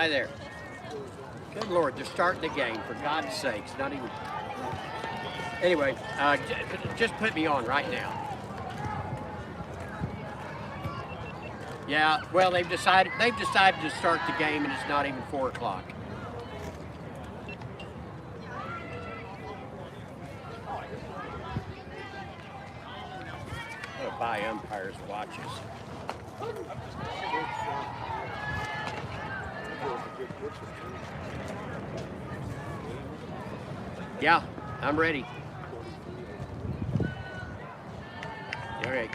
Hi there. Good Lord, they're starting the game, for God's sakes. Not even... Anyway, just put me on right now. Yeah, well, they've decided to start the game, and it's not even 4 o'clock. Oh. by umpires' watches. Yeah, I'm ready. All right.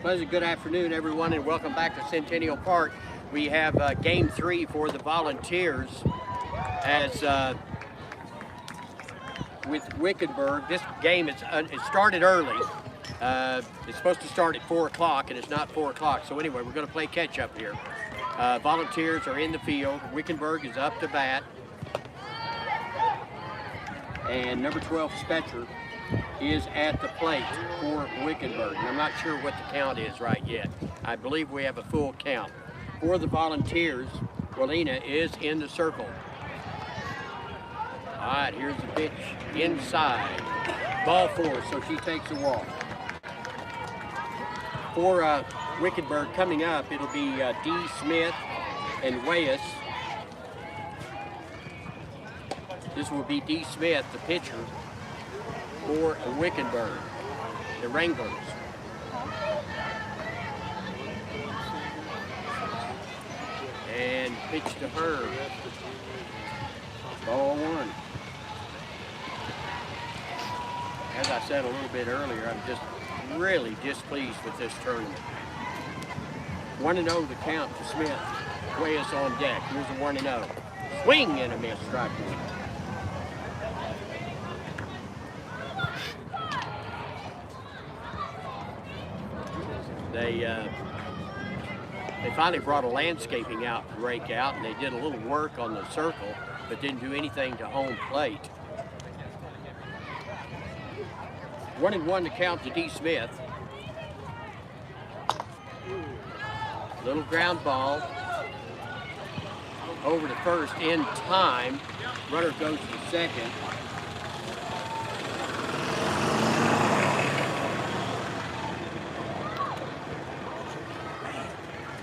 Pleasant good afternoon, everyone, and welcome back to Centennial Park. We have Game 3 for the Volunteers as with Wickenburg. This game it started early. It's supposed to start at 4 o'clock, and it's not 4 o'clock. So anyway, we're going to play catch up here. Volunteers are in the field. Wickenburg is up to bat, and number 12 Spetcher is at the plate for Wickenburg. And I'm not sure what the count is right yet. I believe we have a full count. For the Volunteers, Walina is in the circle. All right, here's the pitch inside. Ball 4, so she takes a walk. For Wickenburg coming up, it'll be D. Smith and Weyes. This will be D. Smith, the pitcher, for Wickenburg, the Wranglers. And pitch to her. Ball 1. As I said a little bit earlier, I'm just really displeased with this tournament. 1-0 the count to Smith. Weyes on deck. Here's a 1-0. Swing and a miss, strike 1. They finally brought a landscaping rake out, and they did a little work on the circle, but didn't do anything to home plate. 1-1 to count to D. Smith. Little ground ball over to first in time. Runner goes to second.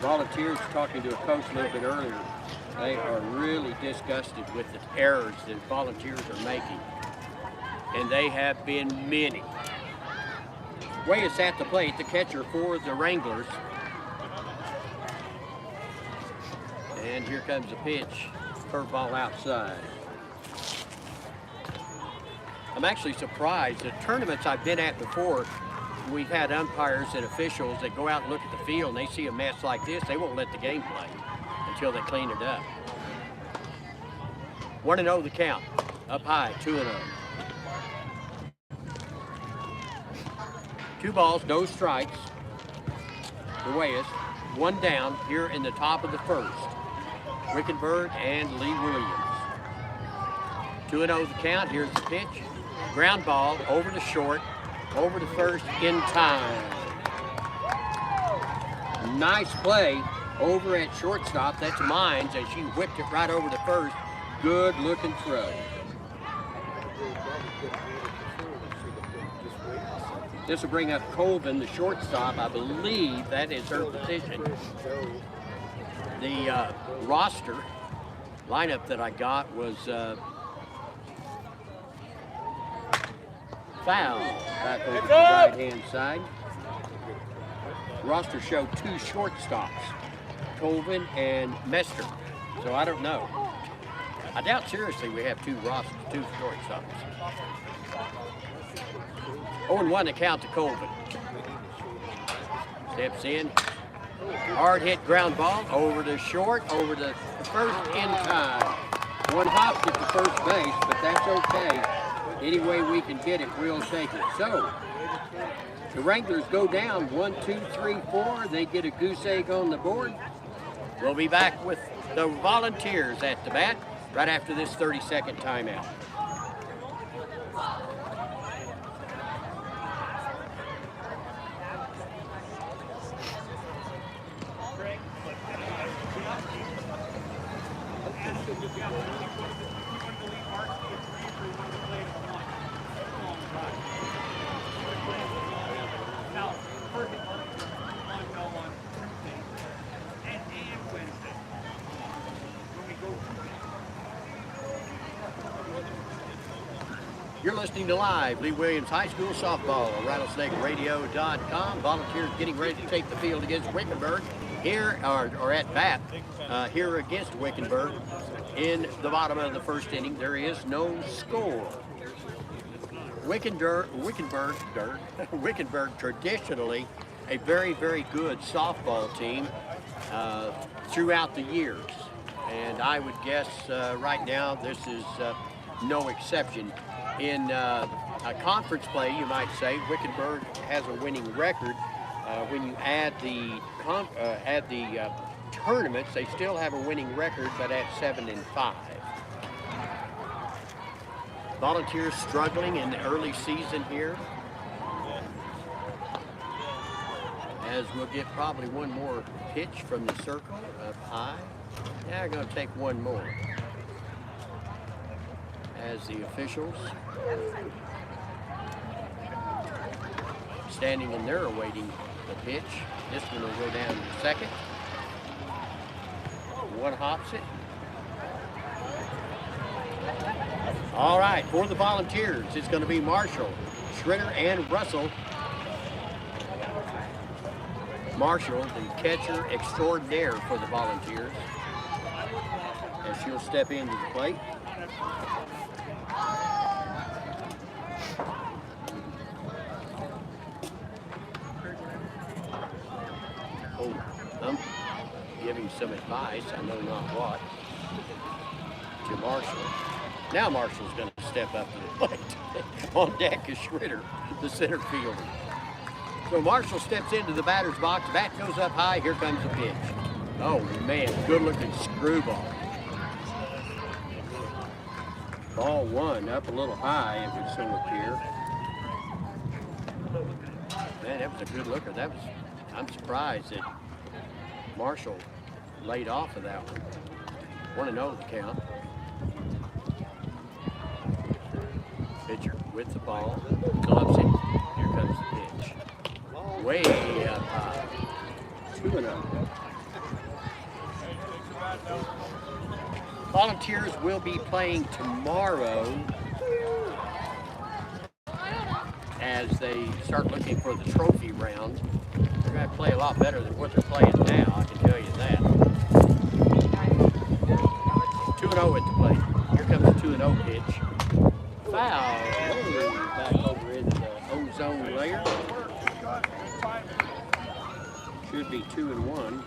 Volunteers, talking to a coach a little bit earlier, they are really disgusted with the errors that Volunteers are making. And they have been many. Weyes at the plate, the catcher for the Wranglers. And here comes a pitch, curveball outside. I'm actually surprised. The tournaments I've been at before, we've had umpires and officials that go out and look at the field and they see a mess like this, they won't let the game play until they clean it up. 1-0 the count, up high, 2-0. 2 balls, no strikes. The Weyes, 1 down here in the top of the first. Wickenburg and Lee Williams. 2-0 the count, here's the pitch. Ground ball over to short, over to first in time. Nice play over at shortstop. That's Mines, and she whipped it right over to first. Good looking throw. This will bring up Colvin, the shortstop. I believe that is her position. The roster lineup that I got was foul back over the right-hand side. Roster showed 2 shortstops, Colvin and Mester. So I don't know. I doubt seriously we have 2 shortstops. 0-1 to count to Colvin. Steps in. Hard hit ground ball over to short, over to first in time. 1 hop to the first base, but that's okay. Any way we can get it, we'll take it. So, the Wranglers go down 1, 2, 3, 4. They get a goose egg on the board. We'll be back with the Volunteers at the bat right after this 30-second timeout. You're listening to live Lee Williams High School softball on rattlesnakeradio.com. Volunteers getting ready to take the field against Wickenburg here, or at bat, here against Wickenburg in the bottom of the first inning. There is no score. Wickenburg traditionally a very, very good softball team throughout the years. And I would guess right now this is no exception. In a conference play, you might say, Wickenburg has a winning record. When you add the tournaments, they still have a winning record, but at 7-5. Volunteers struggling in the early season here. As we'll get probably one more pitch from the circle up high. Now we're going to take one more. As the officials standing in there awaiting the pitch. This one will go down to second. One hops it. All right, for the Volunteers, it's going to be Marshall, Schritter, and Russell. Marshall, the catcher extraordinaire for the Volunteers, as she'll step into the plate. Oh, I'm giving some advice, I know not what, to Marshall. Now Marshall's going to step up to the plate. On deck is Schritter, the center fielder. So Marshall steps into the batter's box. Bat goes up high. Here comes the pitch. Oh, man, good-looking screwball. Ball one, up a little high, it would so appear. Man, that was a good looker. I'm surprised that Marshall laid off of that one. 1-0 the count. Pitcher with the ball, gloves it. Here comes the pitch. Way up high. 2-0. Volunteers will be playing tomorrow as they start looking for the trophy round. They're going to play a lot better than what they're playing now, I can tell you that. 2-0 at the plate. Here comes the 2-0 pitch. Foul. Back over in the ozone layer. Should be 2-1.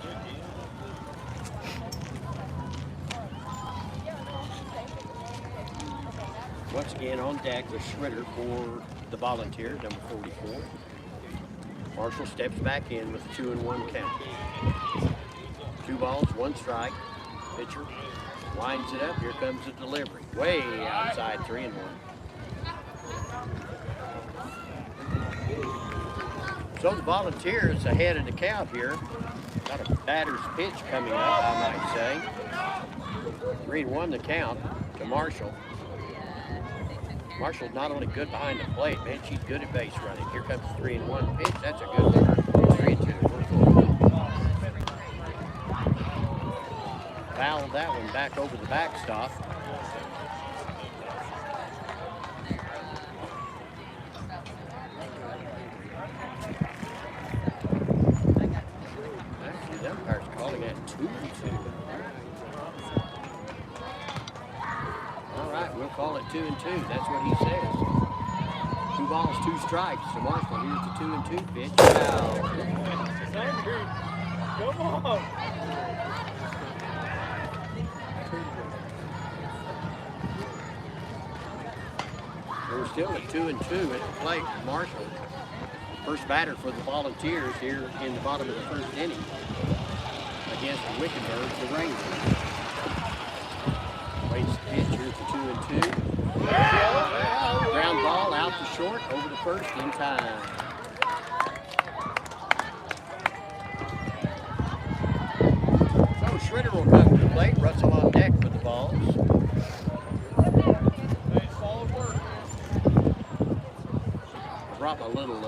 Once again on deck was Schritter for the Volunteers, number 44. Marshall steps back in with a 2-1 count. 2 balls, 1 strike. Pitcher winds it up. Here comes the delivery. Way outside, 3-1. So the Volunteers ahead of the count here. Got a batter's pitch coming up, I might say. 3-1 the count to Marshall. Marshall's not only good behind the plate, man, she's good at base running. Here comes the 3-1 pitch. That's a good one. 3-2. Fouled that one back over the backstop. Actually, the umpire's calling that 2-2. All right, we'll call it 2-2. That's what he says. 2 balls, 2 strikes to Marshall. Here's the 2-2 pitch. Foul. Come on. We're still at 2-2 at the plate. Marshall, first batter for the Volunteers here in the bottom of the first inning against the Wickenburg, the Rangers. Waits the pitch. Here's the 2-2. Ground ball out to short, over the first in time. So Schritter will come to the plate. Russell on deck for the balls. Brought my little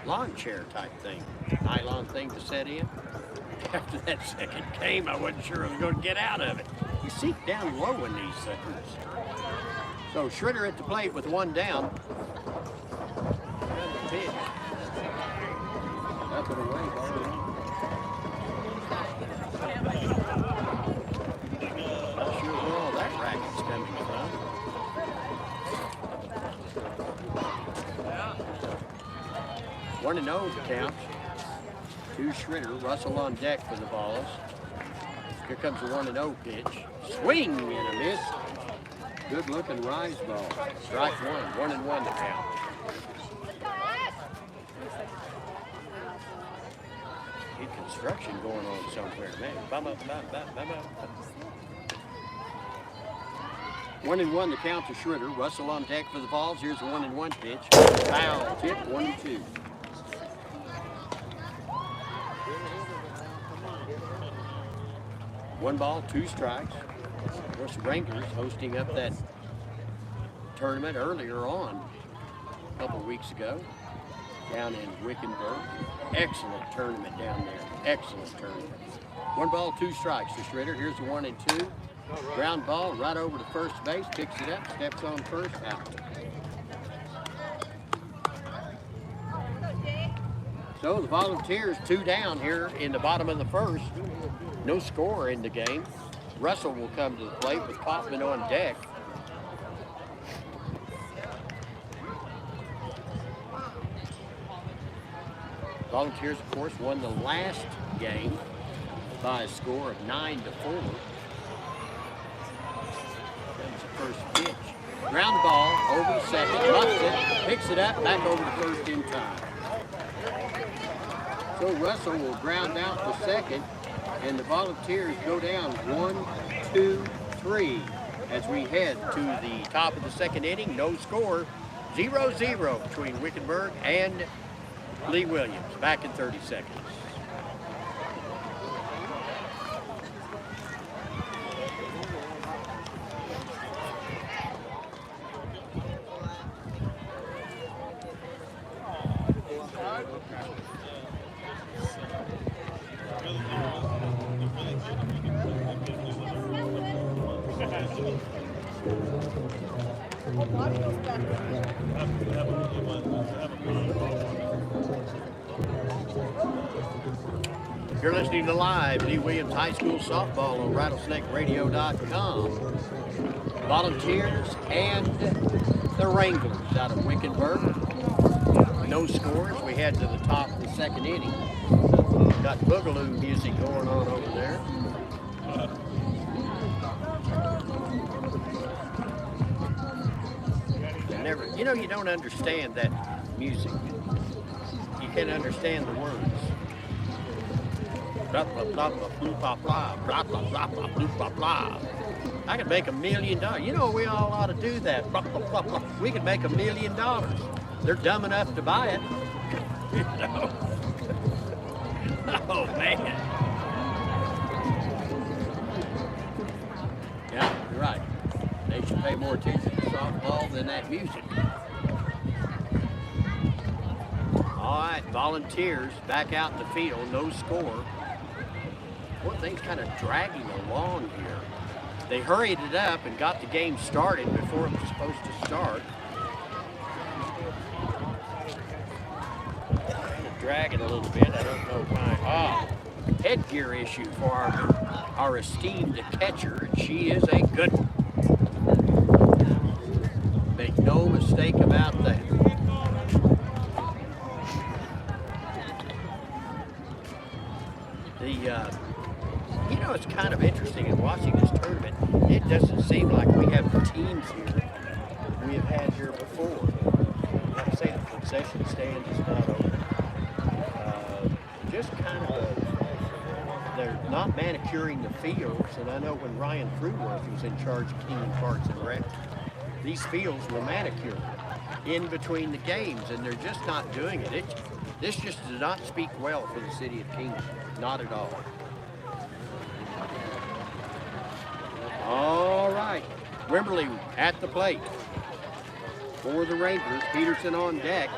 lawn chair type thing, nylon thing to set in. After that second game, I wasn't sure I was going to get out of it. You sink down low in these suckers. So Schritter at the plate with one down. Pitch. Up and away, ball. Not sure where all that racket's coming from. One and oh count. To Schritter. Russell on deck for the balls. Here comes the 1-0 pitch. Swing and a miss. Good looking rise ball. Strike one. 1-1 to count. Get construction going on somewhere, man. Bum up. 1-1 to count to Schritter. Russell on deck for the balls. Here's the 1-1 pitch. Foul tip. 1-2. One ball, two strikes. Of course, Wranglers hosting up that tournament earlier on, a couple weeks ago, down in Wickenburg. Excellent tournament down there. Excellent tournament. One ball, two strikes to Schritter. Here's the 1-2. Ground ball right over to first base. Picks it up. Steps on first. Out. So the Volunteers 2 down here in the bottom of the first. No score in the game. Russell will come to the plate with Kaufman on deck. Volunteers, of course, won the last game by a score of 9-4. Comes the first pitch. Ground ball over to second, muffs it, picks it up, back over to first in time. So Russell will ground out to second, and the Volunteers go down 1-2-3 as we head to the top of the second inning. No score, 0-0 between Wickenburg and Lee Williams. Back in 30 seconds. You're listening to live Lee Williams High School softball on rattlesnakeradio.com. Volunteers and the Wranglers out of Wickenburg. No scores. We head to the top of the second inning. Got boogaloo music going on over there. You know, you don't understand that music. You can't understand the words. Blah, blah, blah, blah, blah, blah, blah, blah, blah, blah, blah, blah, blah. I could make $1 million. You know, we all ought to do that. Blah, blah, blah, blah. We could make $1 million. They're dumb enough to buy it. You know? Oh, man. Yeah, you're right. They should pay more attention to softball than that music. All right, Volunteers back out in the field, no score. Boy, things kind of dragging along here. They hurried it up and got the game started before it was supposed to start. Kind of dragging a little bit, I don't know why. Headgear issue for our esteemed catcher, and she is a good one. Make no mistake about that. You know, it's kind of interesting in watching this tournament. It doesn't seem like we have the teams here we have had here before. Like I say, the concession stand is not open. Just kind of they're not manicuring the fields. And I know when Ryan Fruworth was in charge of Kingman Parks and Rec, these fields were manicured in between the games, and they're just not doing it. This just does not speak well for the city of Kingman. Not at all. All right. Wimberly at the plate for the Rangers. Peterson on deck.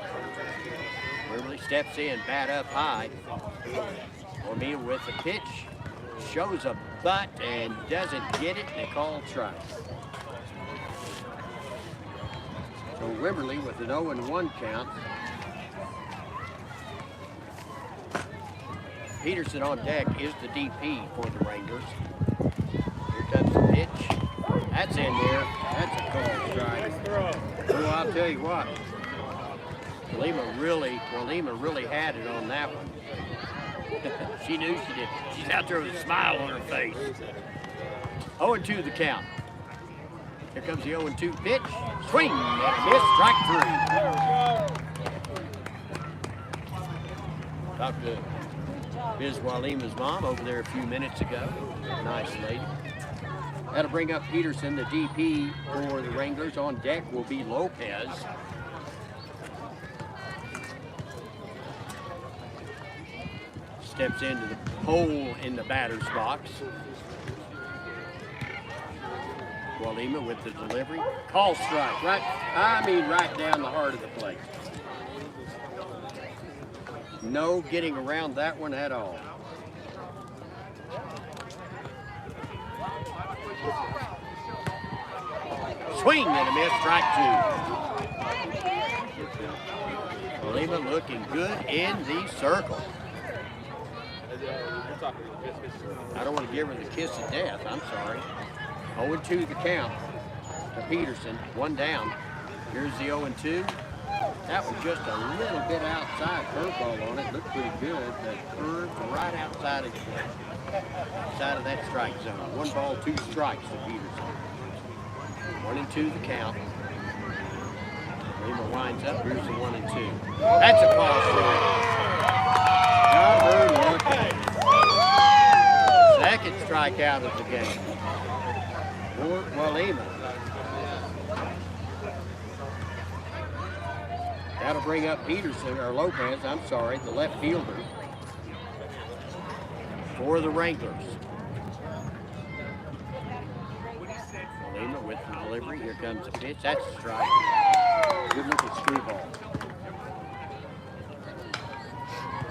Wimberly steps in, bat up high. O'Neal with the pitch. Shows a butt and doesn't get it. They call strike. So Wimberley with an 0-1 count. Peterson on deck is the DP for the Wranglers. Here comes the pitch. That's in there. That's a called strike. Oh, I'll tell you what. Lima really had it on that one. She knew she did. She's out there with a smile on her face. 0-2 the count. Here comes the 0-2 pitch. Swing and a miss. Strike 3. Talked to Ms. Walima's mom over there a few minutes ago. Nice lady. That'll bring up Peterson, the DP for the Wranglers. On deck will be Lopez. Steps into the hole in the batter's box. Walima with the delivery. Call strike, right down the heart of the plate. No getting around that one at all. Swing and a miss, strike 2. Walima looking good in the circle. I don't want to give her the kiss of death, I'm sorry. 0-2 the count to Peterson, 1 down. Here's the 0-2. That was just a little bit outside, curveball on it. Looked pretty good, but curved right outside of that strike zone. 1 ball, 2 strikes to Peterson. 1-2 the count. Lima winds up. Here's the 1-2. That's a call strike. Got her looking. Second strikeout of the game. For Walima. That'll bring up Peterson, or Lopez, I'm sorry, the left fielder for the Wranglers. Walima with the delivery. Here comes the pitch. That's a strike. Good looking screwball.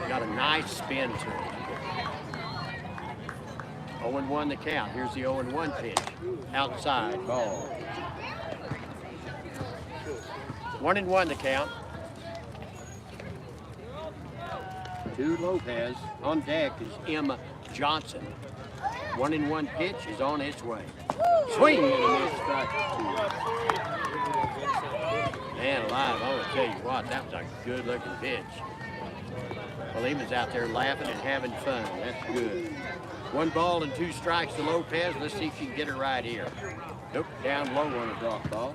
Got a nice spin to it. 0-1 the count. Here's the 0-1 pitch. Outside ball. 1-1 the count. To Lopez. On deck is Emma Johnson. 1-1 pitch is on its way. Swing and a miss, strike 2. Man alive, I want to tell you what, that was a good looking pitch. Walima's out there laughing and having fun. That's good. 1 ball and 2 strikes to Lopez. Let's see if she can get her right here. Nope, down low on a drop ball.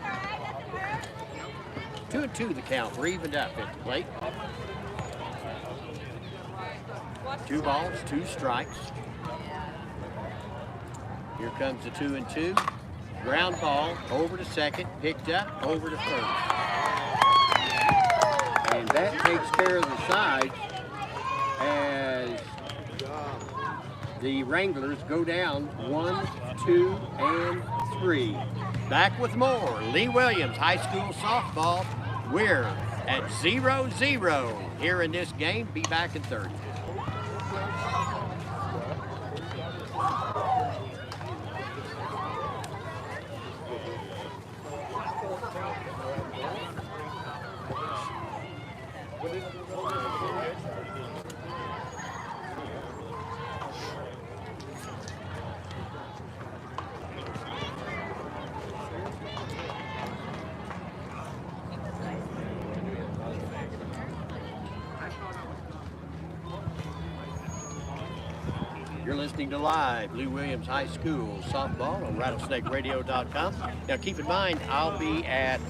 2-2 the count. We're evened up at the plate. 2 balls, 2 strikes. Here comes the 2-2. Ground ball over to second, picked up, over to third. And that takes care of the sides as the Wranglers go down 1, 2, and 3. Back with more Lee Williams High School softball. We're at 0-0 here in this game. Be back in 30. You're listening to live Lee Williams High School softball on rattlesnakeradio.com. Now keep in mind, I'll be at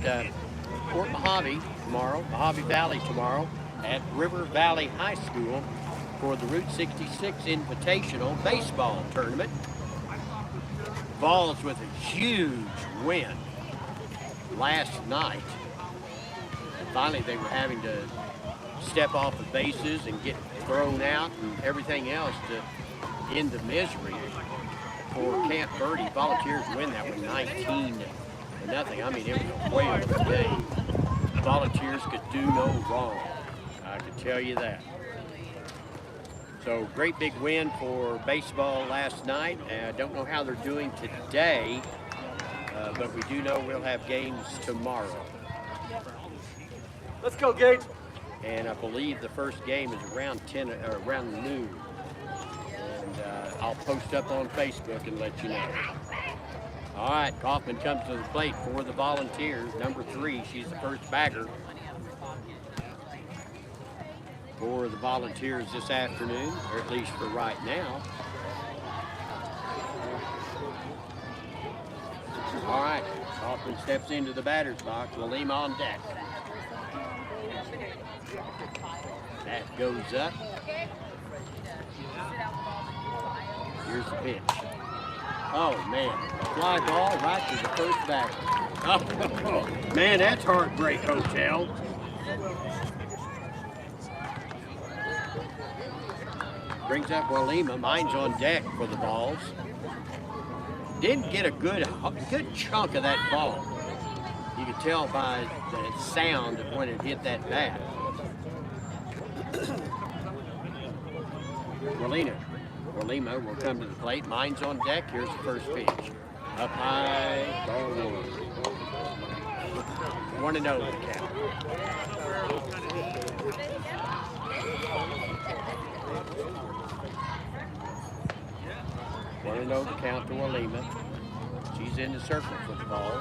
Fort Mojave tomorrow, Mojave Valley tomorrow, at River Valley High School for the Route 66 Invitational Baseball Tournament. Vols with a huge win last night. And finally, they were having to step off the bases and get thrown out and everything else to end the misery for Camp Verde. Volunteers win that one 19-0. I mean, it was a whale of a game. Volunteers could do no wrong. I can tell you that. So great big win for baseball last night. I don't know how they're doing today, but we do know we'll have games tomorrow. Let's go, Gage. And I believe the first game is around around noon. And I'll post up on Facebook and let you know. All right, Kaufman comes to the plate for the Volunteers. Number 3, she's the first bagger for the Volunteers this afternoon, or at least for right now. All right, Kaufman steps into the batter's box. Walima on deck. That goes up. Here's the pitch. Oh, man. Fly ball right to the first batter. Oh, man, that's Heartbreak Hotel. Brings up Walima. Mine's on deck for the balls. Didn't get a good chunk of that ball. You could tell by the sound of when it hit that bat. Walima will come to the plate. Mine's on deck. Here's the first pitch. Up high, ball 1. 1-0 the count. One and 0 to count to Walima. She's in the circle for the ball.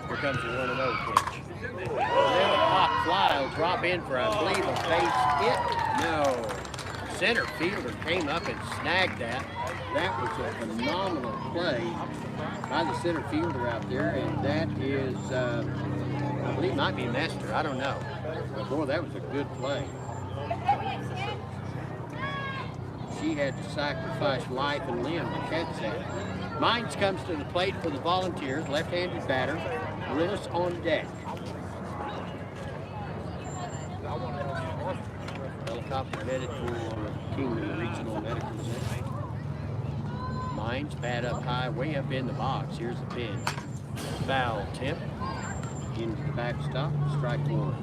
Here comes the 1-0 pitch. Little pop fly will drop in for, I believe, a base hit. No. Center fielder came up and snagged that. That was a phenomenal play by the center fielder out there, and that is, I believe, might be Nestor. I don't know. But boy, that was a good play. She had to sacrifice life and limb to catch that. Mines comes to the plate for the Volunteers, left-handed batter. Willis on deck. Helicopter headed for Kingman Regional Medical Center. Mines bat up high, way up in the box. Here's the pitch. Foul tip into the backstop. Strike 1.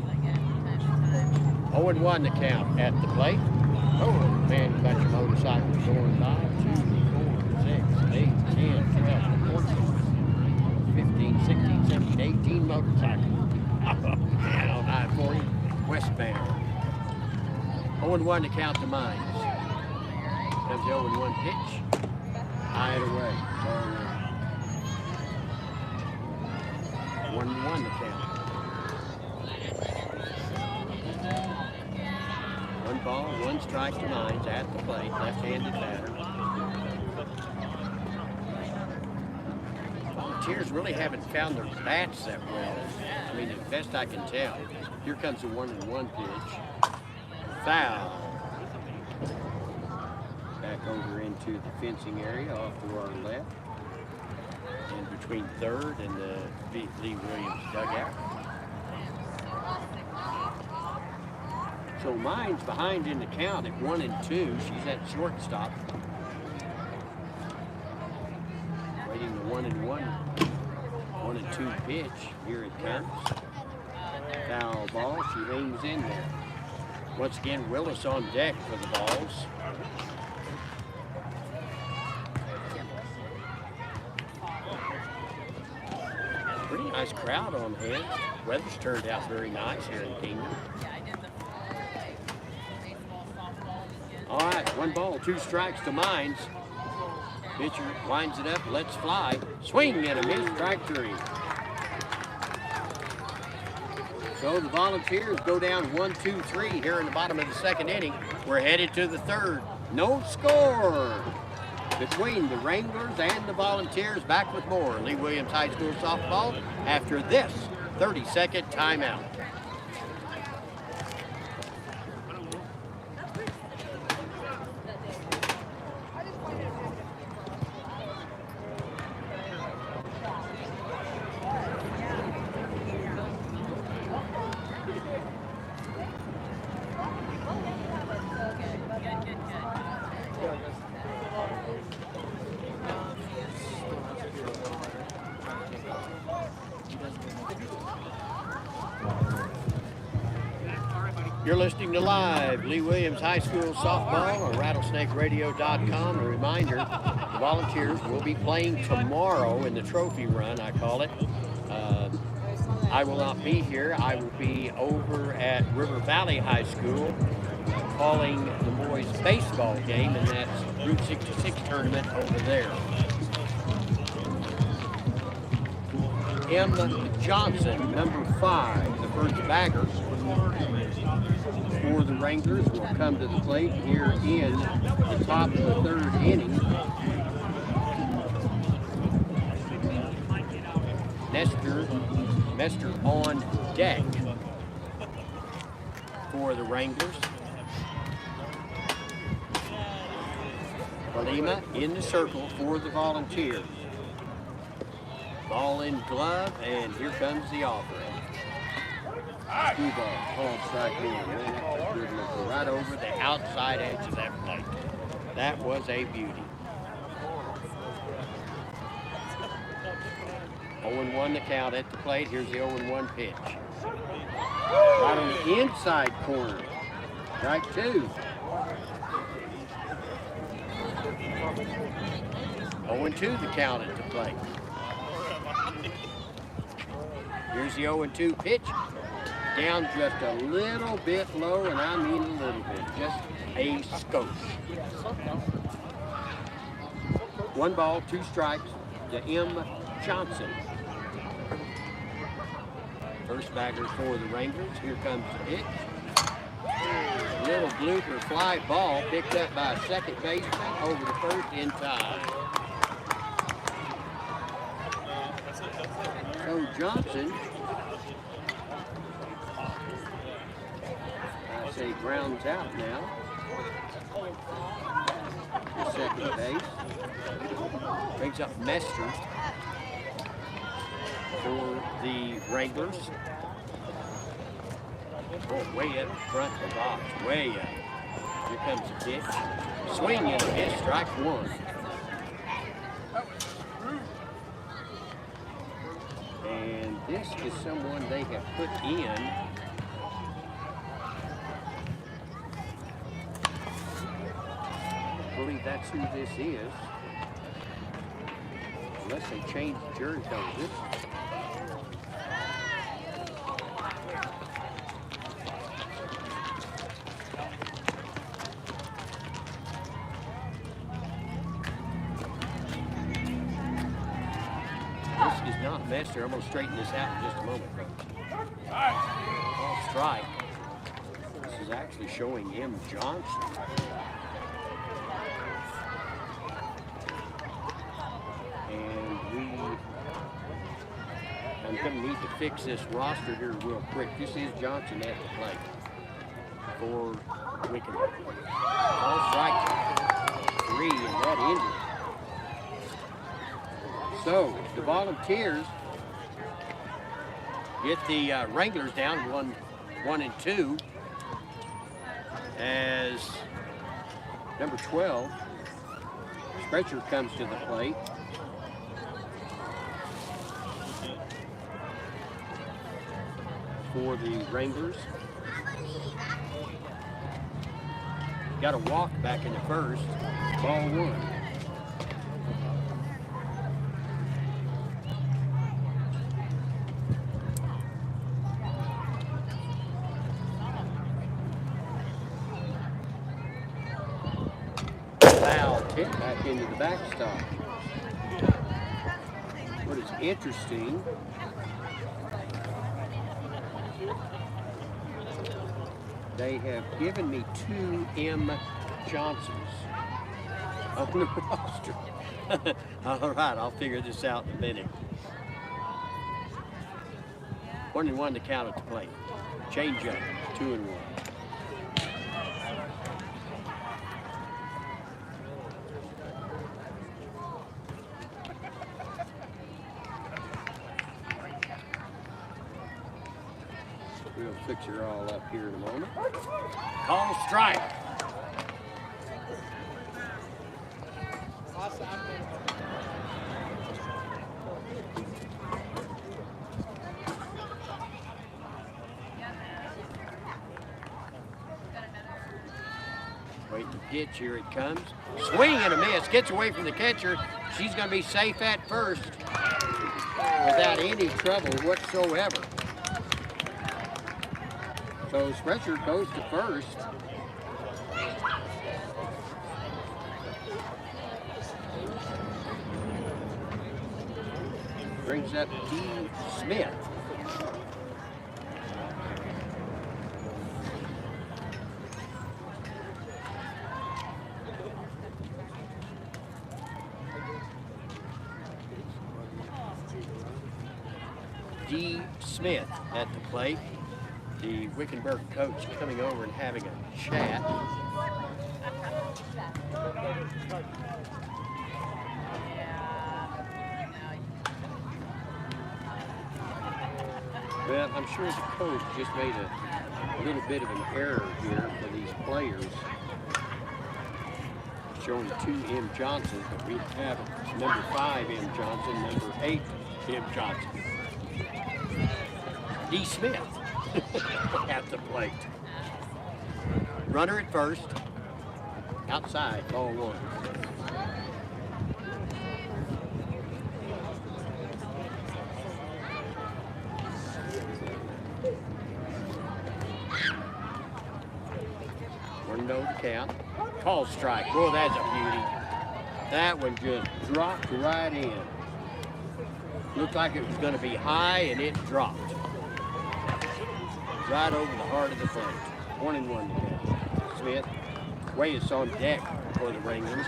0-1 the count at the plate. Oh, man, you got your motorcycles going by. 2, 4, 6, 8, 10, 12, 14, 15, 16, 17, 18 motorcycles. Man, on I-40, westbound. 0-1 to count the Mines. Comes the 0-1 pitch. High it away. 1-1 to count. 1 ball, 1 strike to Mines at the plate. Left-handed batter. Volunteers really haven't found their bats that well. I mean, as best I can tell. Here comes the 1-1 pitch. Foul. Back over into the fencing area off to our left. In between third and the Lee Williams dugout. So Mines behind in the count at 1-2. She's at shortstop. Waiting the 1-1. 1-2 pitch. Here it comes. Foul ball. She hangs in there. Once again, Willis on deck for the balls. Pretty nice crowd on hand. Weather's turned out very nice here in Kingman. All right, 1 ball, 2 strikes to Mines. Pitcher winds it up, lets fly. Swing and a miss, strike 3. So the Volunteers go down 1-2-3 here in the bottom of the second inning. We're headed to the third. No score between the Wranglers and the Volunteers. Back with more Lee Williams High School softball after this 30-second timeout. You're listening to live Lee Williams High School softball on rattlesnakeradio.com. A reminder, the Volunteers will be playing tomorrow in the trophy run, I call it. I will not be here. I will be over at River Valley High School calling the boys' baseball game, and that's Route 66 tournament over there. M. Johnson, number 5, the first bagger for the Wranglers, will come to the plate here in the top of the 3rd inning. Mester on deck for the Wranglers. Lima in the circle for the Volunteers. Ball in glove, and here comes the offering. Screwball called strike one. Good look right over the outside edge of that plate. That was a beauty. 0-1 the count at the plate. Here's the 0-1 pitch. Right on the inside corner. Strike 2. 0-2 the count at the plate. Here's the 0-2 pitch. Down just a little bit low, and I mean a little bit. Just a skosh. 1 ball, 2 strikes to M. Johnson. First bagger for the Wranglers. Here comes the pitch. Little blooper fly ball picked up by a second baseman over the first in time. So Johnson, I say grounds out now to second base. Brings up Mester for the Wranglers. Oh, way up front of the box, way up. Here comes the pitch. Swing and a miss, strike 1. And this is someone they have put in. I believe that's who this is. Unless they change the jersey colors. Mester, I'm going to straighten this out in just a moment, Coach. Ball strike. This is actually showing M. Johnson. And I'm going to need to fix this roster here real quick. This is Johnson at the plate for Wickenburg. Ball strike 3, and that ended. So the Volunteers get the Wranglers down 1-2 as number 12, Sprecher, comes to the plate. For the Wranglers. Got a walk back in the first. Ball 1. Hit back into the backstop. What is interesting, they have given me 2 M. Johnsons on the roster. All right, I'll figure this out in a minute. 1-1 to count at the plate. Change up, 2-1. We'll fix her all up here in a moment. Call strike. Wait to pitch, here it comes. Swing and a miss, gets away from the catcher. She's going to be safe at first without any trouble whatsoever. So Sprecher goes to first. Brings up D. Smith. D. Smith at the plate. The Wickenburg coach coming over and having a chat. Well, I'm sure the coach just made a little bit of an error here for these players. Showing 2 M. Johnson, but we have number 5 M. Johnson, number 8 M. Johnson. D. Smith at the plate. Runner at first. Outside, ball 1. No count. Call strike. Boy, that's a beauty. That one just dropped right in. Looked like it was going to be high, and it dropped. Right over the heart of the plate. 1-1 to count. Smith. Way is on deck for the Wranglers.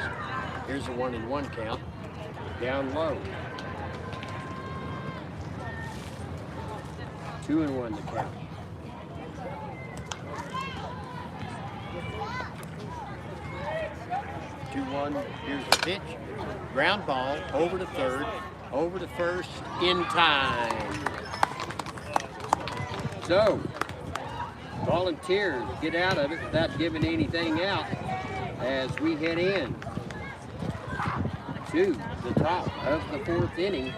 Here's a 1-1 count. Down low. 2-1 to count. 2-1, here's the pitch. Ground ball, over to third, over to first, in time. So, Volunteers get out of it without giving anything out as we head in to the top of the 4th inning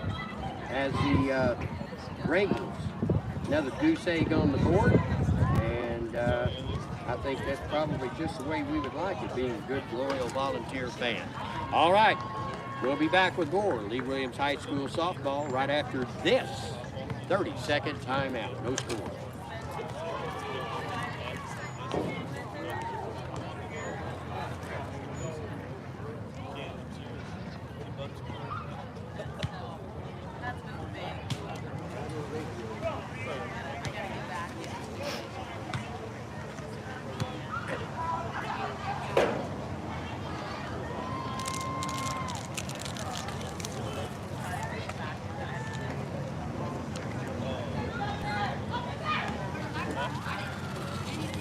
as the Wranglers. Another goose egg on the board, and I think that's probably just the way we would like it, being a good, loyal Volunteer fan. All right, we'll be back with more Lee Williams High School softball right after this 30-second timeout. No score.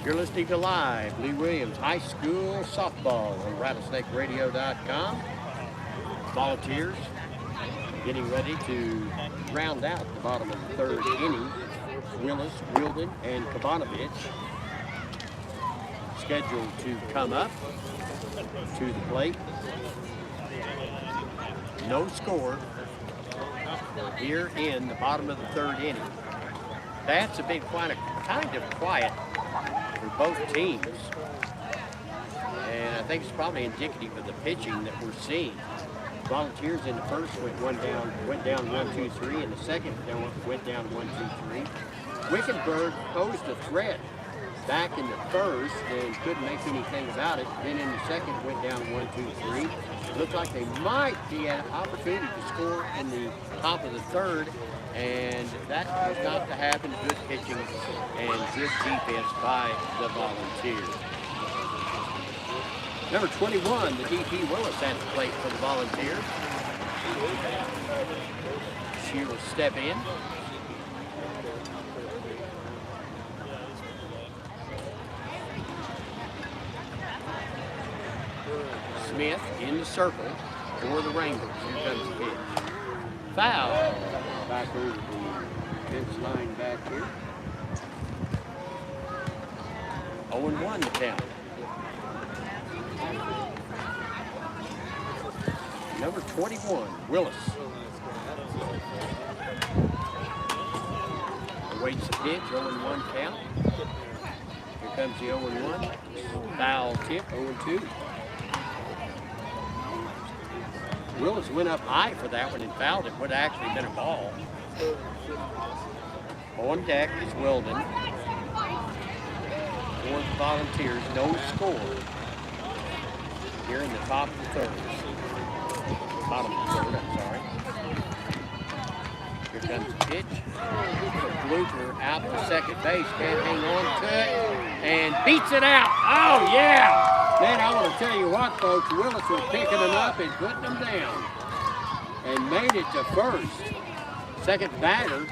You're listening to live Lee Williams High School softball on rattlesnakeradio.com. Volunteers getting ready to round out the bottom of the 3rd inning. Willis, Wilden, and Kabanovich scheduled to come up to the plate. No score here in the bottom of the 3rd inning. That's a big kind of quiet for both teams, and I think it's probably indicative of the pitching that we're seeing. Volunteers in the first went down 1-2-3, and the second went down 1-2-3. Wickenburg posed a threat back in the first and couldn't make anything about it. Then in the second went down 1-2-3. Looked like they might be an opportunity to score in the top of the 3rd, and that was not to happen. Good pitching and good defense by the Volunteers. Number 21, the DP Willis at the plate for the Volunteers. She will step in. Smith in the circle for the Wranglers. Here comes the pitch. Foul. Back over the fence line back here. 0-1 to count. Number 21, Willis. Awaits the pitch, 0-1 count. Here comes the 0-1. Foul tip, 0-2. Willis went up high for that one and fouled it. Would have actually been a ball. On deck is Weldon. for the Volunteers. No score here in the top of the third. Bottom of the third, I'm sorry. Here comes the pitch. Blooper out to second base. Can't hang on to it. And beats it out. Oh, yeah. Man, I want to tell you what, folks. Willis was picking them up and putting them down. And made it to first. Second batter,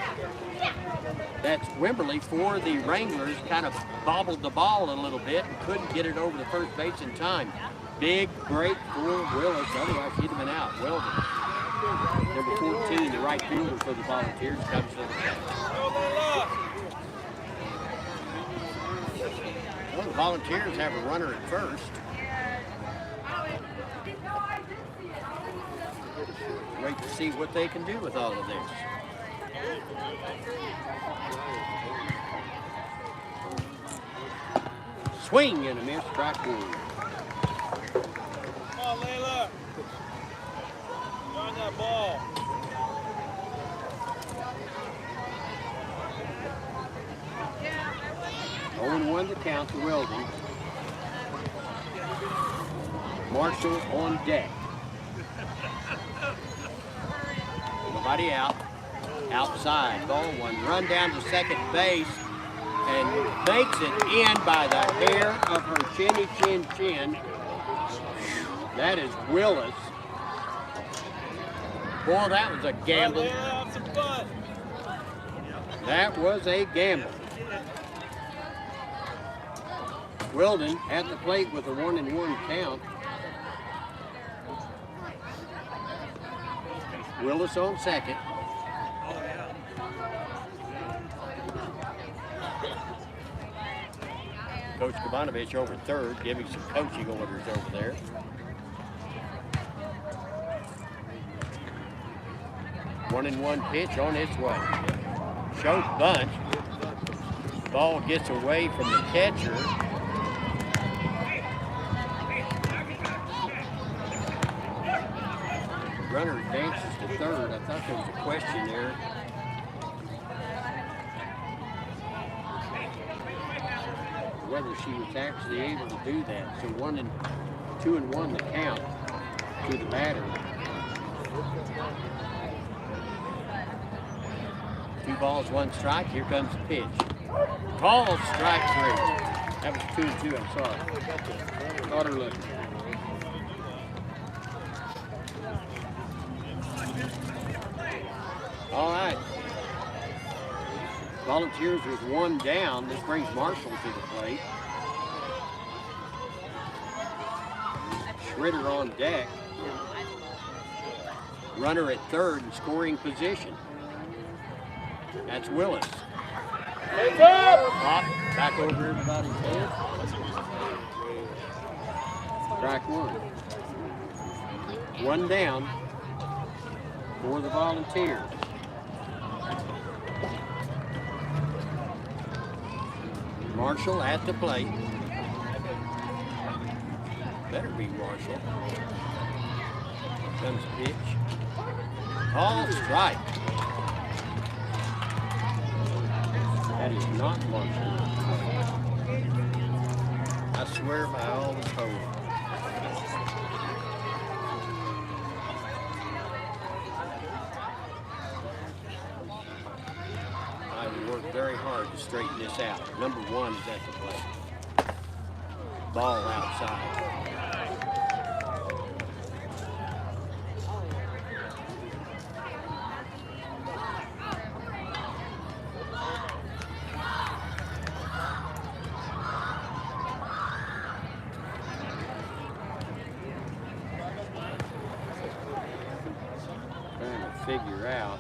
that's Wimberly for the Wranglers, kind of bobbled the ball a little bit and couldn't get it over the first base in time. Big break for Willis, otherwise he'd have been out. Weldon, number 14, the right fielder for the Volunteers, comes to the plate. Well, the Volunteers have a runner at first. Wait to see what they can do with all of this. Swing and a miss, strike one. Come on, Layla. Find that ball. Yeah. 0-1 to count to Weldon. Marshall on deck. Nobody out. Outside, ball one. Run down to second base and makes it in by the hair of her chinny chin chin. That is Willis. Boy, that was a gamble. That was a gamble. Weldon at the plate with a 1-1 count. Willis on second. Coach Kabanovich over third, giving some coaching orders over there. One and one pitch on its way. Short bunch. Ball gets away from the catcher. Runner advances to third. I thought there was a question there. Whether she was actually able to do that. So 2-1 to count to the batter. 2 balls, 1 strike. Here comes the pitch. Call strike 3. That was 2-2, I'm sorry. Caught her looking. All right. Volunteers with 1 down. This brings Marshall to the plate. Schritter on deck. Runner at third in scoring position. That's Willis. Pop back over everybody's head. Strike 1. 1 down for the Volunteers. Marshall at the plate. Better be Marshall. Comes the pitch. Call strike. That is not Marshall. I swear by all the code. I will work very hard to straighten this out. Number 1 is at the plate. Ball outside. Figure out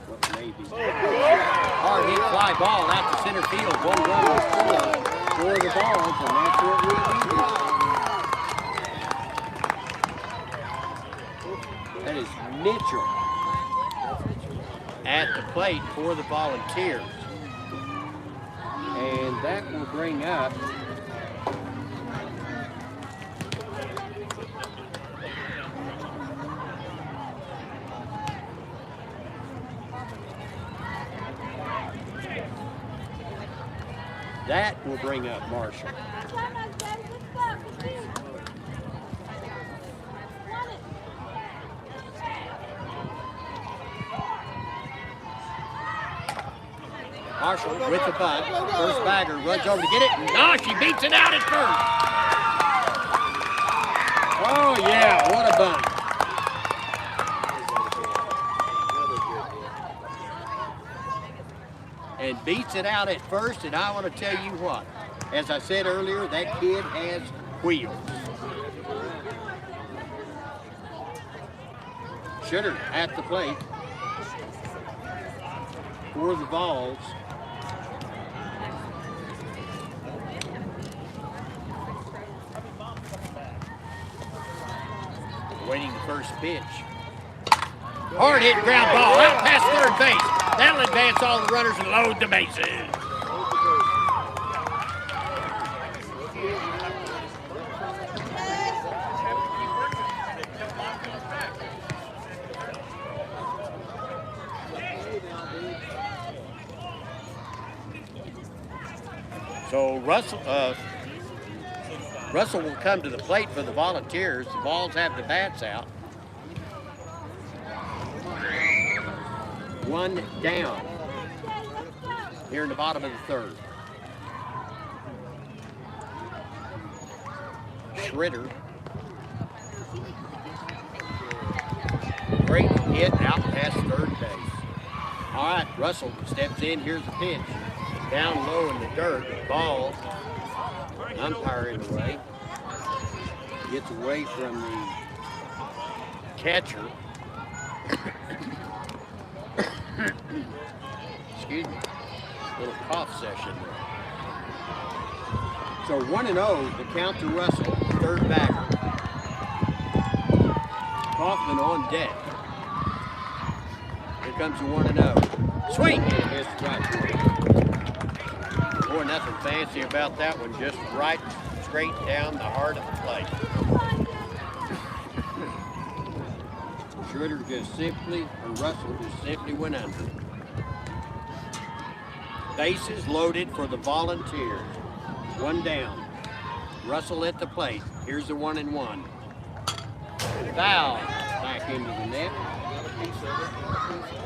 what may be. Hard hit fly ball out to center field. 1 run will score for the Balls, and that's what we needed. That is Mitchell at the plate for the Volunteers. And that will bring up That will bring up Marshall. Marshall with the bunt. First bagger runs over to get it. No, she beats it out at first. Oh, yeah, what a bunt. And beats it out at first, and I want to tell you what. As I said earlier, that kid has wheels. Shooter at the plate for the Vols. Waiting the first pitch. Hard hit ground ball out past third base. That'll advance all the runners and load the bases. So Russell will come to the plate for the Volunteers. The Vols have the bats out. One down here in the bottom of the third. Schroeder. Great hit out past third base. All right, Russell steps in. Here's the pitch. Down low in the dirt. Ball. Umpire in the way. Gets away from the catcher. Excuse me. Little cough session there. So 1-0, the count to Russell, third bagger. Kaufman on deck. Here comes the 1-0. Swing! And it missed right. Boy, nothing fancy about that one. Just right straight down the heart of the plate. Schroeder just simply, or Russell just simply went under. Bases loaded for the Volunteers. One down. Russell at the plate. Here's the 1-1. Foul back into the net.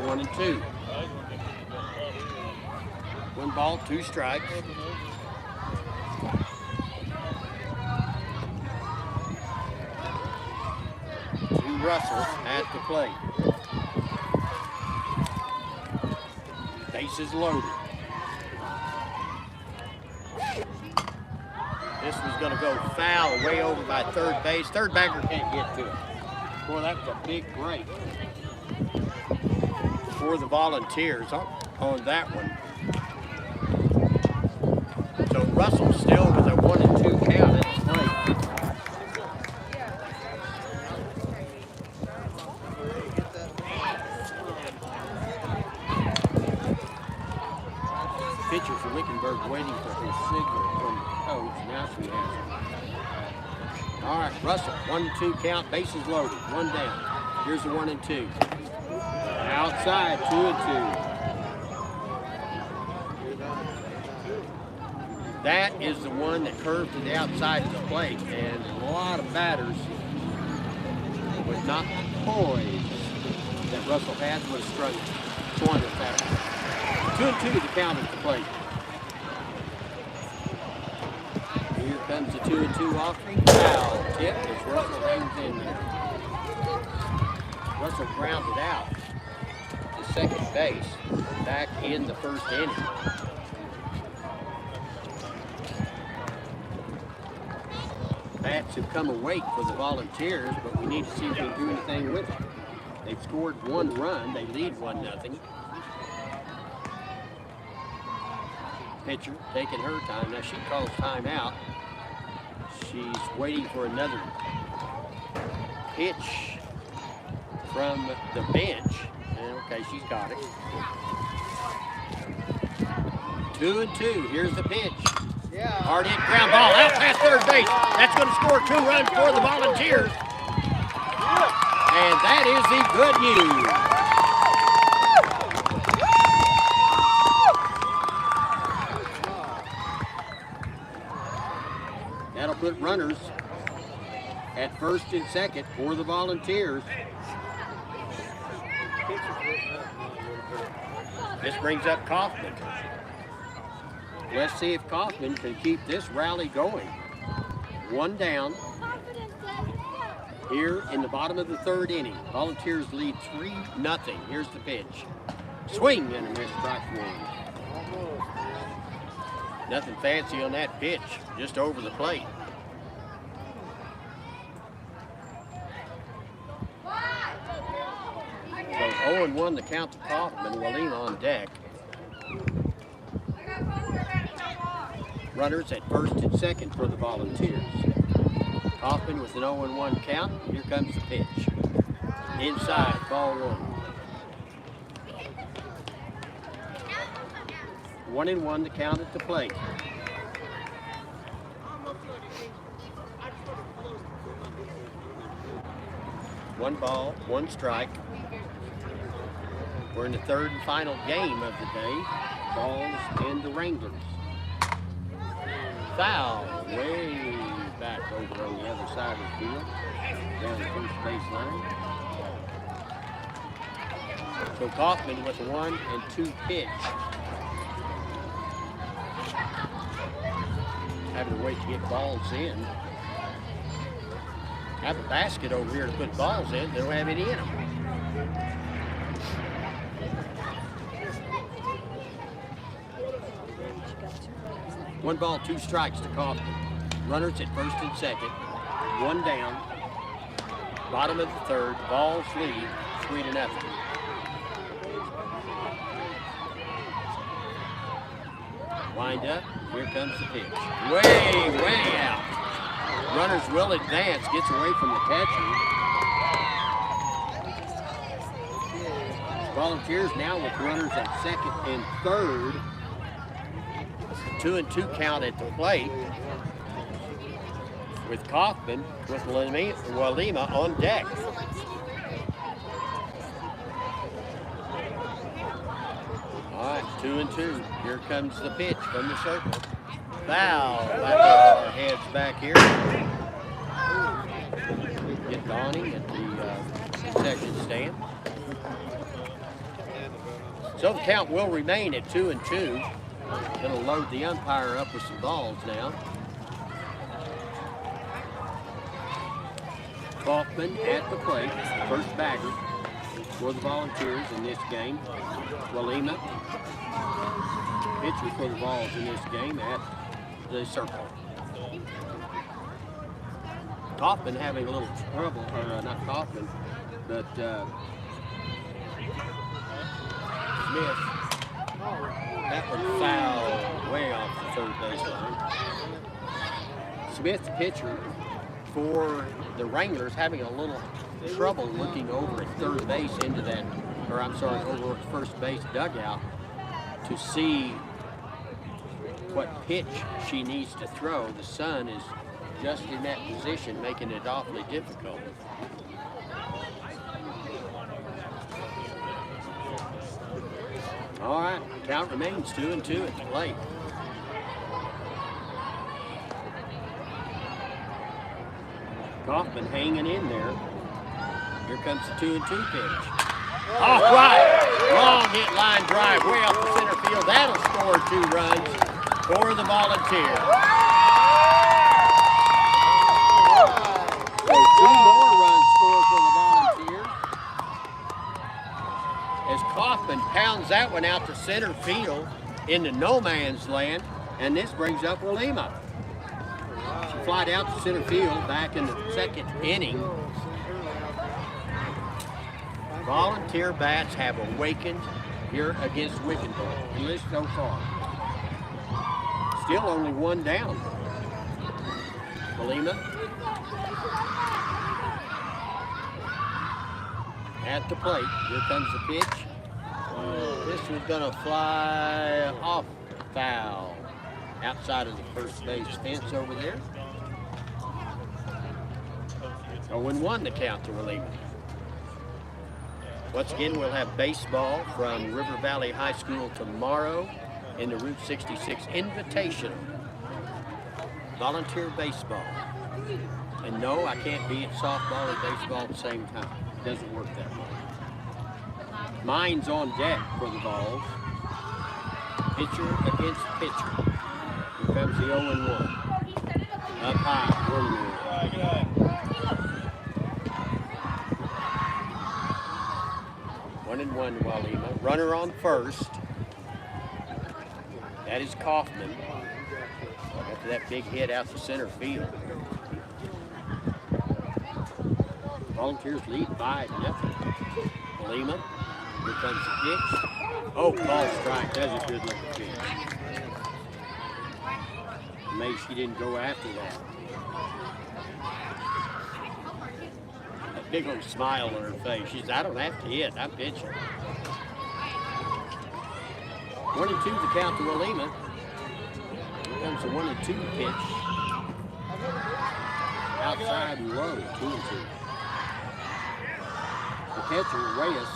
1-2. 1 ball, 2 strikes. Russell at the plate. Bases loaded. This was going to go foul way over by third base. Third bagger can't get to it. Boy, that was a big break for the Volunteers on that one. So Russell still with a 1-2 count at the plate. Pitcher for Wickenburg waiting for his signal from the coach. Now she has it. All right, Russell, 1-2 count, bases loaded, 1 down. Here's the 1-2. Outside, 2-2. That is the one that curved to the outside of the plate, and a lot of batters with not the poise that Russell had was struggling. Swung at that one. 2-2 to count at the plate. Here comes the 2-2 offering. Foul tip as Russell hangs in there. Russell grounded out to second base back in the first inning. Bats have come awake for the Volunteers, but we need to see if they can do anything with it. They've scored 1 run. They lead 1-0. Pitcher taking her time. Now she calls timeout. She's waiting for another pitch from the bench. And okay, she's got it. 2-2. Here's the pitch. Hard hit ground ball out past third base. That's going to score 2 runs for the Volunteers. And that is the good news. runners at first and second for the Volunteers. This brings up Kaufman. Let's see if Kaufman can keep this rally going. One down here in the bottom of the third inning. Volunteers lead 3-0. Here's the pitch. Swing and a miss, strike one. Nothing fancy on that pitch, just over the plate. So 0-1 the count to Kaufman. Walima on deck. Runners at first and second for the Volunteers. Kaufman with an 0-1 count. Here comes the pitch. Inside, ball one. 1-1 the count at the plate. One ball, one strike. We're in the third and final game of the day. Balls and the Wranglers. Foul way back over on the other side of the field, down the first base line. So Kaufman with a 1-2 pitch. Having to wait to get balls in. Have a basket over here to put balls in. They don't have any in them. One ball, two strikes to Kaufman. Runners at first and second. One down. Bottom of the third. Balls lead 3-0. Wind up. Here comes the pitch. Way out. Runners will advance. Gets away from the catcher. Volunteers now with runners at second and third. 2-2 count at the plate. With Kaufman with Walima on deck. All right, 2-2. Here comes the pitch from the circle. Foul. Back over our heads back here. Get Donnie at the concession stand. So the count will remain at 2-2. It'll load the umpire up with some balls now. Kaufman at the plate, first bagger for the Volunteers in this game. Walima, pitcher for the Vols in this game at the circle. Kaufman having a little trouble, or not Kaufman, but Smith. That one foul way off the third baseline. Smith, pitcher for the Wranglers, having a little trouble looking over at third base into that, or I'm sorry, over at first base dugout to see what pitch she needs to throw. The sun is just in that position, making it awfully difficult. All right, count remains 2-2 at the plate. Kaufman hanging in there. Here comes the 2-2 pitch. Off right, long hit line drive way up the center field. That'll score 2 runs for the Volunteers. So 2 more runs scored for the Volunteers. As Kaufman pounds that one out to center field into no man's land, and this brings up Walima. She flied out to center field back in the second inning. Volunteer bats have awakened here against Wickenburg, at least so far. Still only 1 down. Walima at the plate. Here comes the pitch. This one's gonna fly off, foul. Outside of the first base fence over there. 0-1 the count to Walima. Once again, we'll have baseball from River Valley High School tomorrow in the Route 66 Invitational. Volunteer baseball. And no, I can't be at softball and baseball at the same time. It doesn't work that way. Mine's on deck for the balls. Pitcher against pitcher. Here comes the 0-1. Up high, 1-1 to Walima. Runner on first. That is Kaufman. After that big hit out to center field. Volunteers lead 5-0. Walima. Here comes the pitch. Oh, ball strike. That's a good looking pitch. Maybe she didn't go after that. That big old smile on her face. She says, I don't have to hit. I'm pitching. 1-2 the count to Walima. Here comes the 1-2 pitch. Outside and low. 2-2. The catcher, Reyes,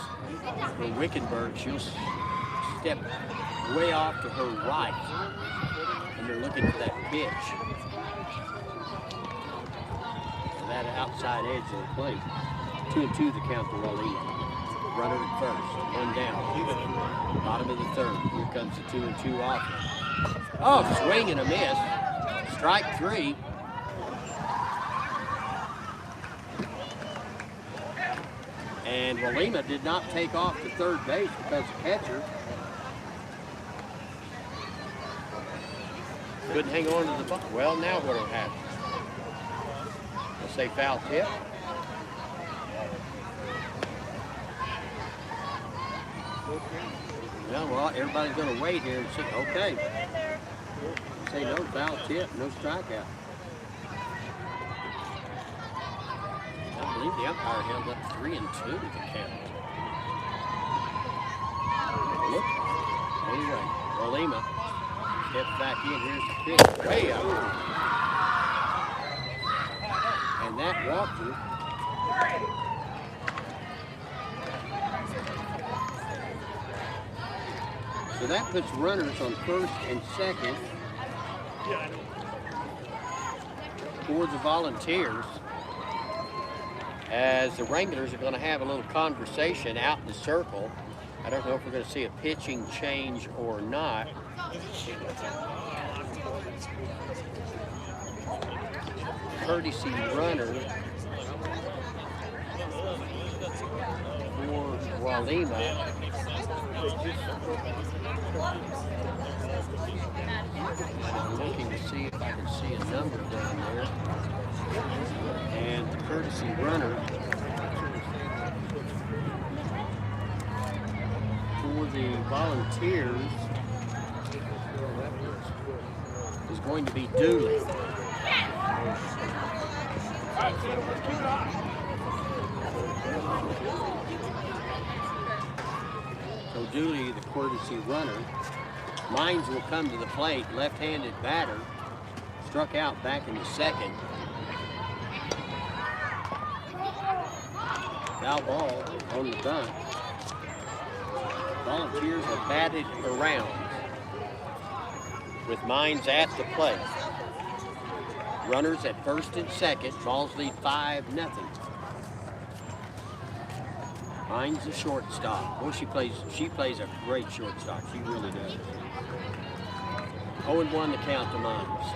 for Wickenburg, she'll step way off to her right. And they're looking for that pitch. For that outside edge of the plate. 2-2 the count to Walima. Runner at first. One down. Bottom of the third. Here comes the 2-2 offering. Oh, swing and a miss. Strike 3. And Walima did not take off to third base because the catcher couldn't hang on to the ball. Well, now what will happen? We'll say foul tip. Well, everybody's going to wait here and see. Okay. Say no foul tip, no strikeout. I believe the umpire held up 3-2 to count. Look. Anyway, Walima steps back in. Here's the pitch. Way up. And that walked her. So that puts runners on first and second for the Volunteers, as the Wranglers are going to have a little conversation out in the circle. I don't know if we're going to see a pitching change or not. Courtesy runner for Walima. I'm looking to see if I can see a number down there. And the courtesy runner for the Volunteers is going to be Dooley. So Dooley, the courtesy runner. Mines will come to the plate, left-handed batter, struck out back in the second. Foul ball on the bunt. Volunteers have batted around with Mines at the plate. Runners at first and second. Balls lead 5-0. Mines the shortstop. Boy, she plays a great shortstop. She really does. 0-1 the count to Mines.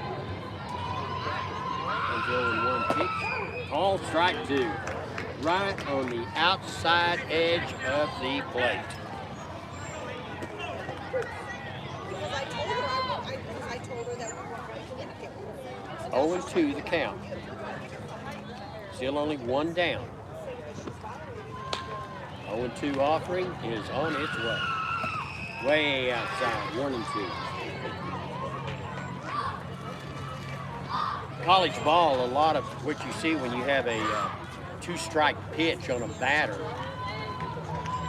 And the 0-1 pitch. Call strike 2. Right on the outside edge of the plate. 0-2 the count. Still only one down. 0-2 offering is on its way. Way outside, 1-2. College ball, a lot of what you see when you have a two-strike pitch on a batter,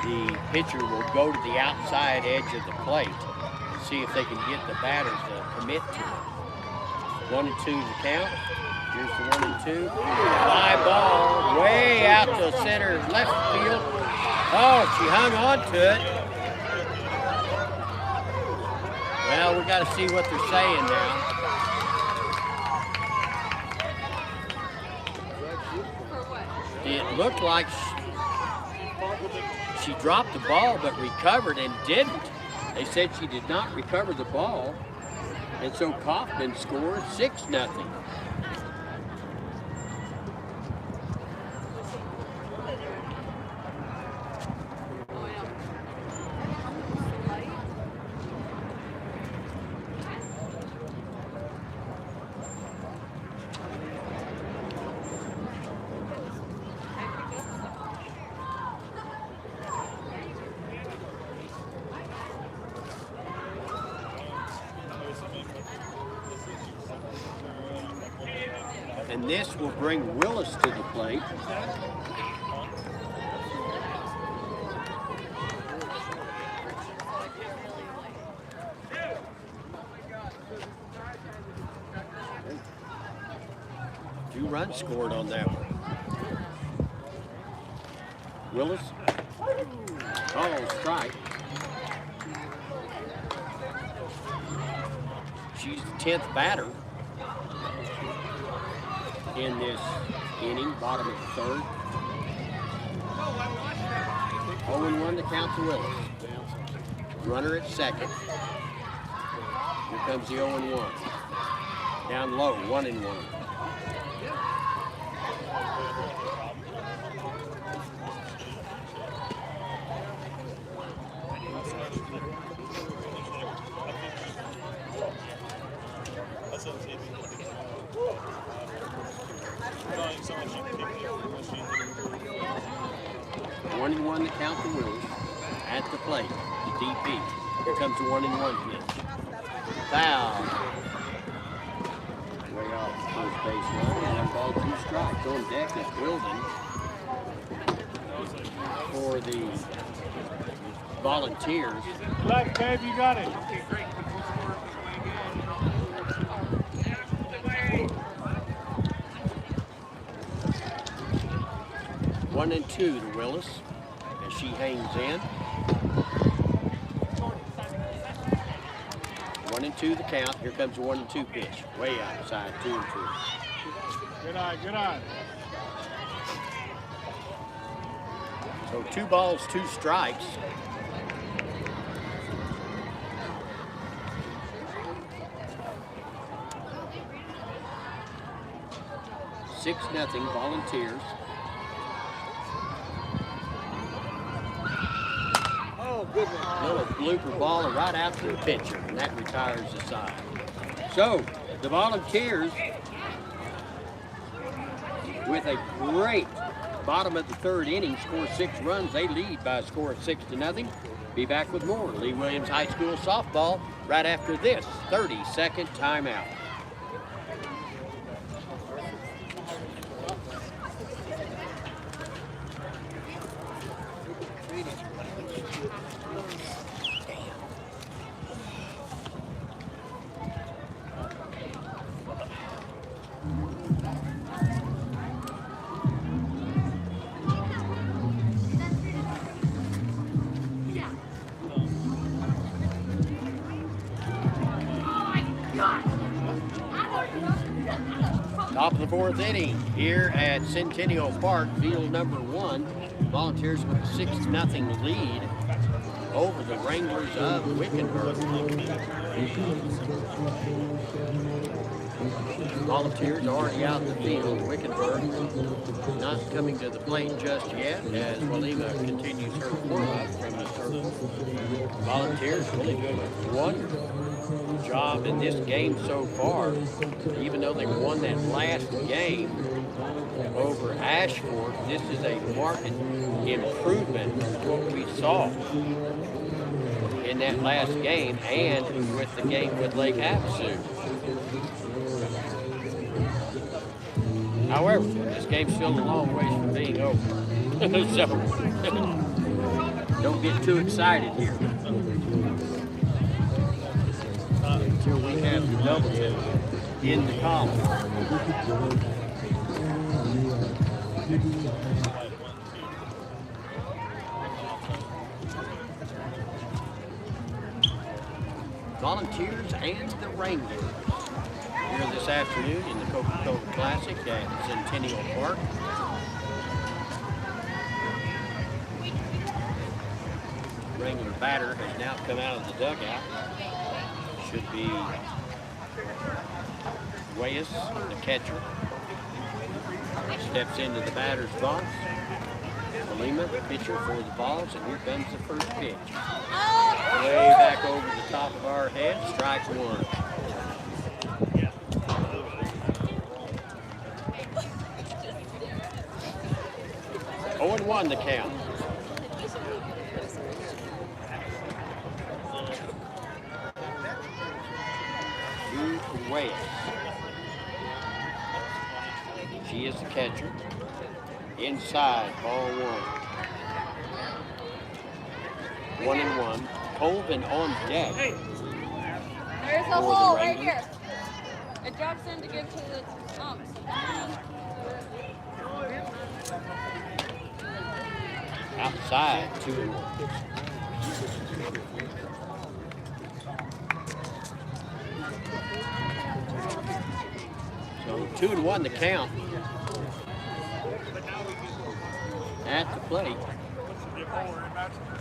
the pitcher will go to the outside edge of the plate and see if they can get the batters to commit to it. 1-2 the count. Here's the 1-2. Fly ball way out to center left field. Oh, she hung on to it. Well, we got to see what they're saying now. It looked like she dropped the ball but recovered and didn't. They said she did not recover the ball, and so Kaufman scores 6-0. And this will bring Willis to the plate. Two runs scored on that one. Willis, strike. She's the 10th batter in this inning, bottom of the third. 0-1 to count to Willis. Runner at second. Here comes the 0-1. Down low, 1-1. One to count to Willis at the plate. The DP. Here comes the 1-1 pitch. Foul. Way off the first base line, and ball 2 strikes. On deck is Wilden for the Volunteers. Left, babe, you got it. 1-2 to Willis as she hangs in. 1-2 the count. Here comes the 1-2 pitch. Way outside, 2-2. Good eye, good eye. So 2 balls, 2 strikes. $6-0 Volunteers. Good one. Little blooper ball right out to the pitcher, and that retires the side. So, the Volunteers, with a great bottom of the third inning, score 6 runs. They lead by a score of 6-0. Be back with more Lee Williams High School softball right after this 30-second timeout. Top of the 4th inning here at Centennial Park, field number 1. Volunteers with a 6-0 lead over the Wranglers of Wickenburg. Volunteers already out in the field. Wickenburg not coming to the plate just yet as Walima continues her warm-up from the circle. Volunteers really doing a wonderful job in this game so far, even though they won that last game over Ashford. This is a marked improvement from what we saw in that last game and with the game with Lake Havasu. However, this game's still a long ways from being over. So don't get too excited here until we have the Doubleton in the column. Volunteers and the Wranglers here this afternoon in the Coca-Cola Classic at Centennial Park. Wrangler batter has now come out of the dugout. Should be Weyes, the catcher. Steps into the batter's box. Lima, the pitcher, for the balls, and here comes the first pitch. Way back over the top of our head, strike one. Oh, and 1 the count. To Wales. She is the catcher. Inside, ball 1. 1-1. Colvin on deck. There's a hole right here. It drops in to get to the umps. Outside, 2-1. So 2-1 the count. At the plate.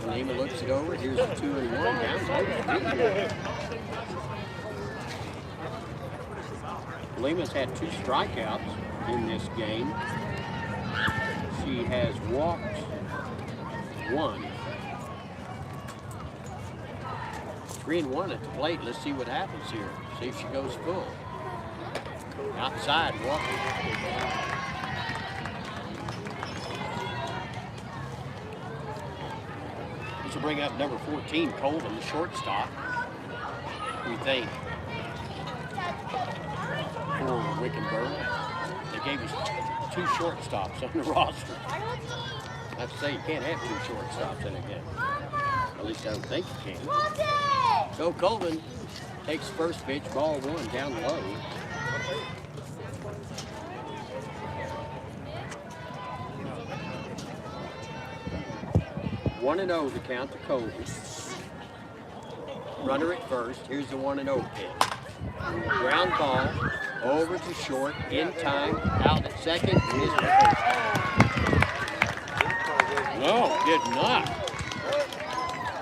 Lima looks it over. Here's the 2-1 down. Lima's had 2 strikeouts in this game. She has walked 1. 3-1 at the plate. Let's see what happens here. See if she goes full. Outside, walking. This will bring up number 14, Colvin, the shortstop. We think for Wickenburg. They gave us 2 shortstops on the roster. I have to say, you can't have 2 shortstops in a game. At least I don't think you can. So Colvin takes first pitch, ball 1, down low. One and 0 to count to Colvin. Runner at first. Here's the 1-0 pitch. Ground ball over to short, in time, out at second. No, did not.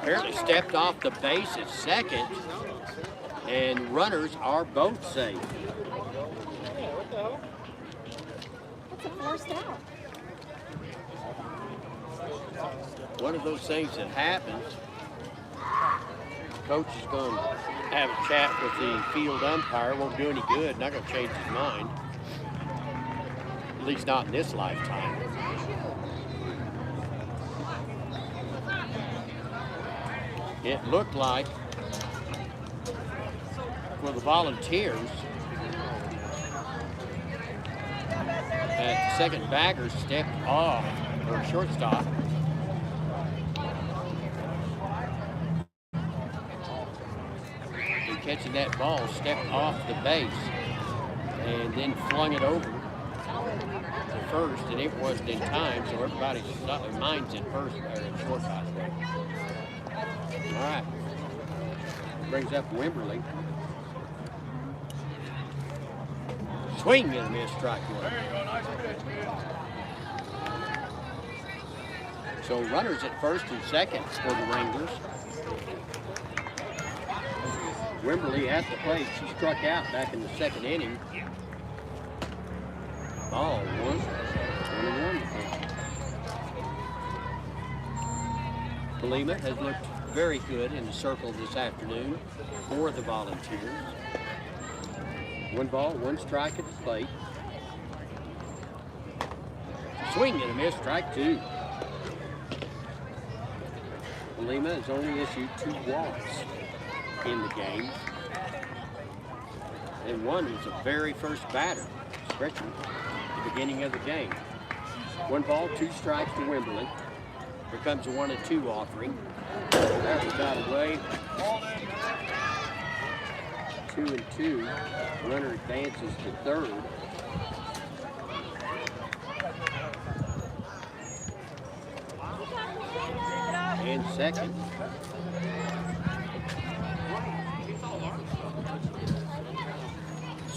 Apparently stepped off the base at second, and runners are both safe. That's a forced out. One of those things that happens. Coach is going to have a chat with the field umpire. Won't do any good. Not going to change his mind. At least not in this lifetime. It looked like for the Volunteers that second bagger stepped off, or shortstop. Catching that ball, stepped off the base and then flung it over to first, and it wasn't in time, so everybody's mind's in first or in short, by the way. All right, brings up Wimberly. Swing and a miss, strike 1. So runners at first and second for the Wranglers. Wimberly at the plate. She struck out back in the second inning. Ball 1-1. Lima has looked very good in the circle this afternoon for the Volunteers. 1 ball, 1 strike at the plate. Swing and a miss, strike 2. Lima has only issued 2 walks in the game, and one was the very first batter, stretching at the beginning of the game. 1 ball, 2 strikes to Wimberly. Here comes a 1-2 offering. That was out of the way. 2-2. Runner advances to third. And second.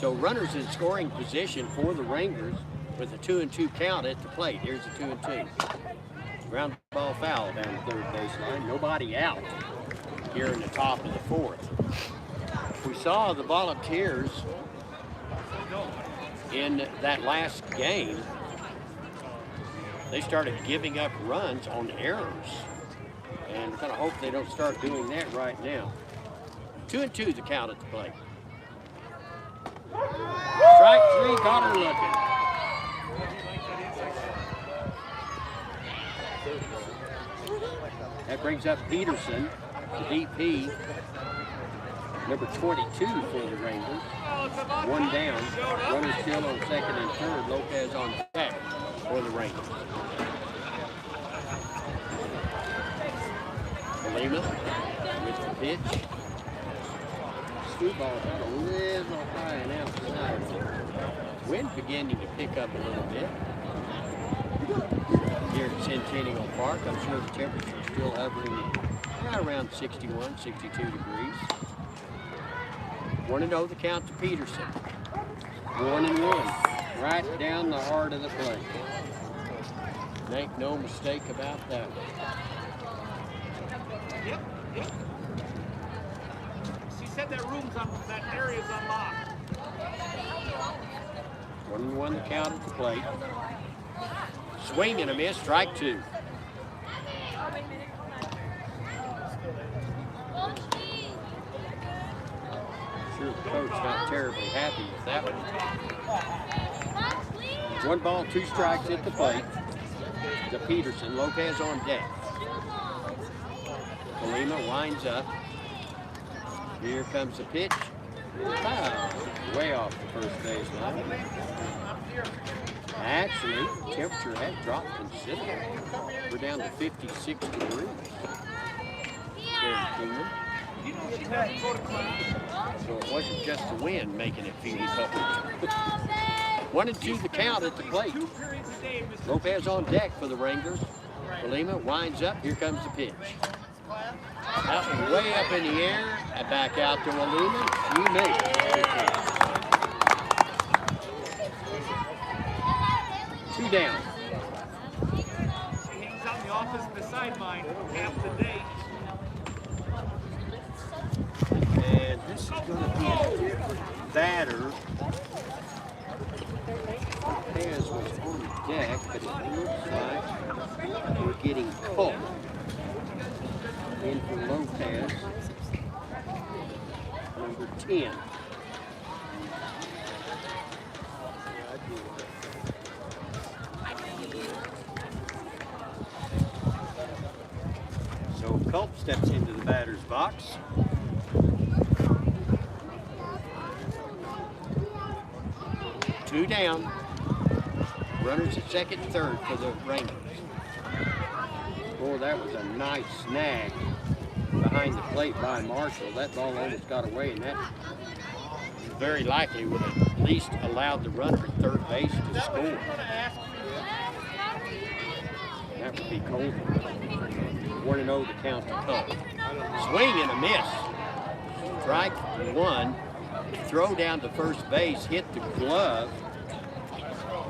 So runners in scoring position for the Wranglers with a 2-2 count at the plate. Here's the 2-2. Ground ball foul down the third baseline. Nobody out here in the top of the fourth. We saw the Volunteers in that last game. They started giving up runs on errors. And we're going to hope they don't start doing that right now. 2-2 the count at the plate. Strike three, got her looking. That brings up Peterson, the DP, number 22 for the Wranglers. One down, runner still on second and third. Lopez on deck for the Wranglers. Lima with the pitch. Screwball got a little high and outside. Wind beginning to pick up a little bit here at Centennial Park. I'm sure the temperature is still hovering around 61, 62 degrees. 1-0 the count to Peterson. 1-1, right down the heart of the plate. Make no mistake about that. Yep. She said that that area's unlocked. 1-1 the count at the plate. Swing and a miss, strike two. Sure the coach not terribly happy with that one. 1 ball, 2 strikes at the plate. To Peterson, Lopez on deck. Lima winds up. Here comes the pitch. Foul. Way off the first baseline. Actually, the temperature had dropped considerably. We're down to 56 degrees. There in Kingman. So it wasn't just the wind making it feel cold. 1-2 the count at the plate. Lopez on deck for the Wranglers. Lima winds up. Here comes the pitch. That one way up in the air, and back out to Walima. You made it. 2 down. She hangs out in the office beside mine half the day. And this is going to be a different batter. Lopez was on deck, but it looks like we're getting caught. In for Lopez, number 10. So Culp steps into the batter's box. Two down. Runners at second and third for the Wranglers. Boy, that was a nice snag behind the plate by Marshall. That ball almost got away, and that very likely would have at least allowed the runner at third base to score. That would be cold. 1-0 to count the Culp. Swing and a miss. Strike one. Throw down to first base, hit the glove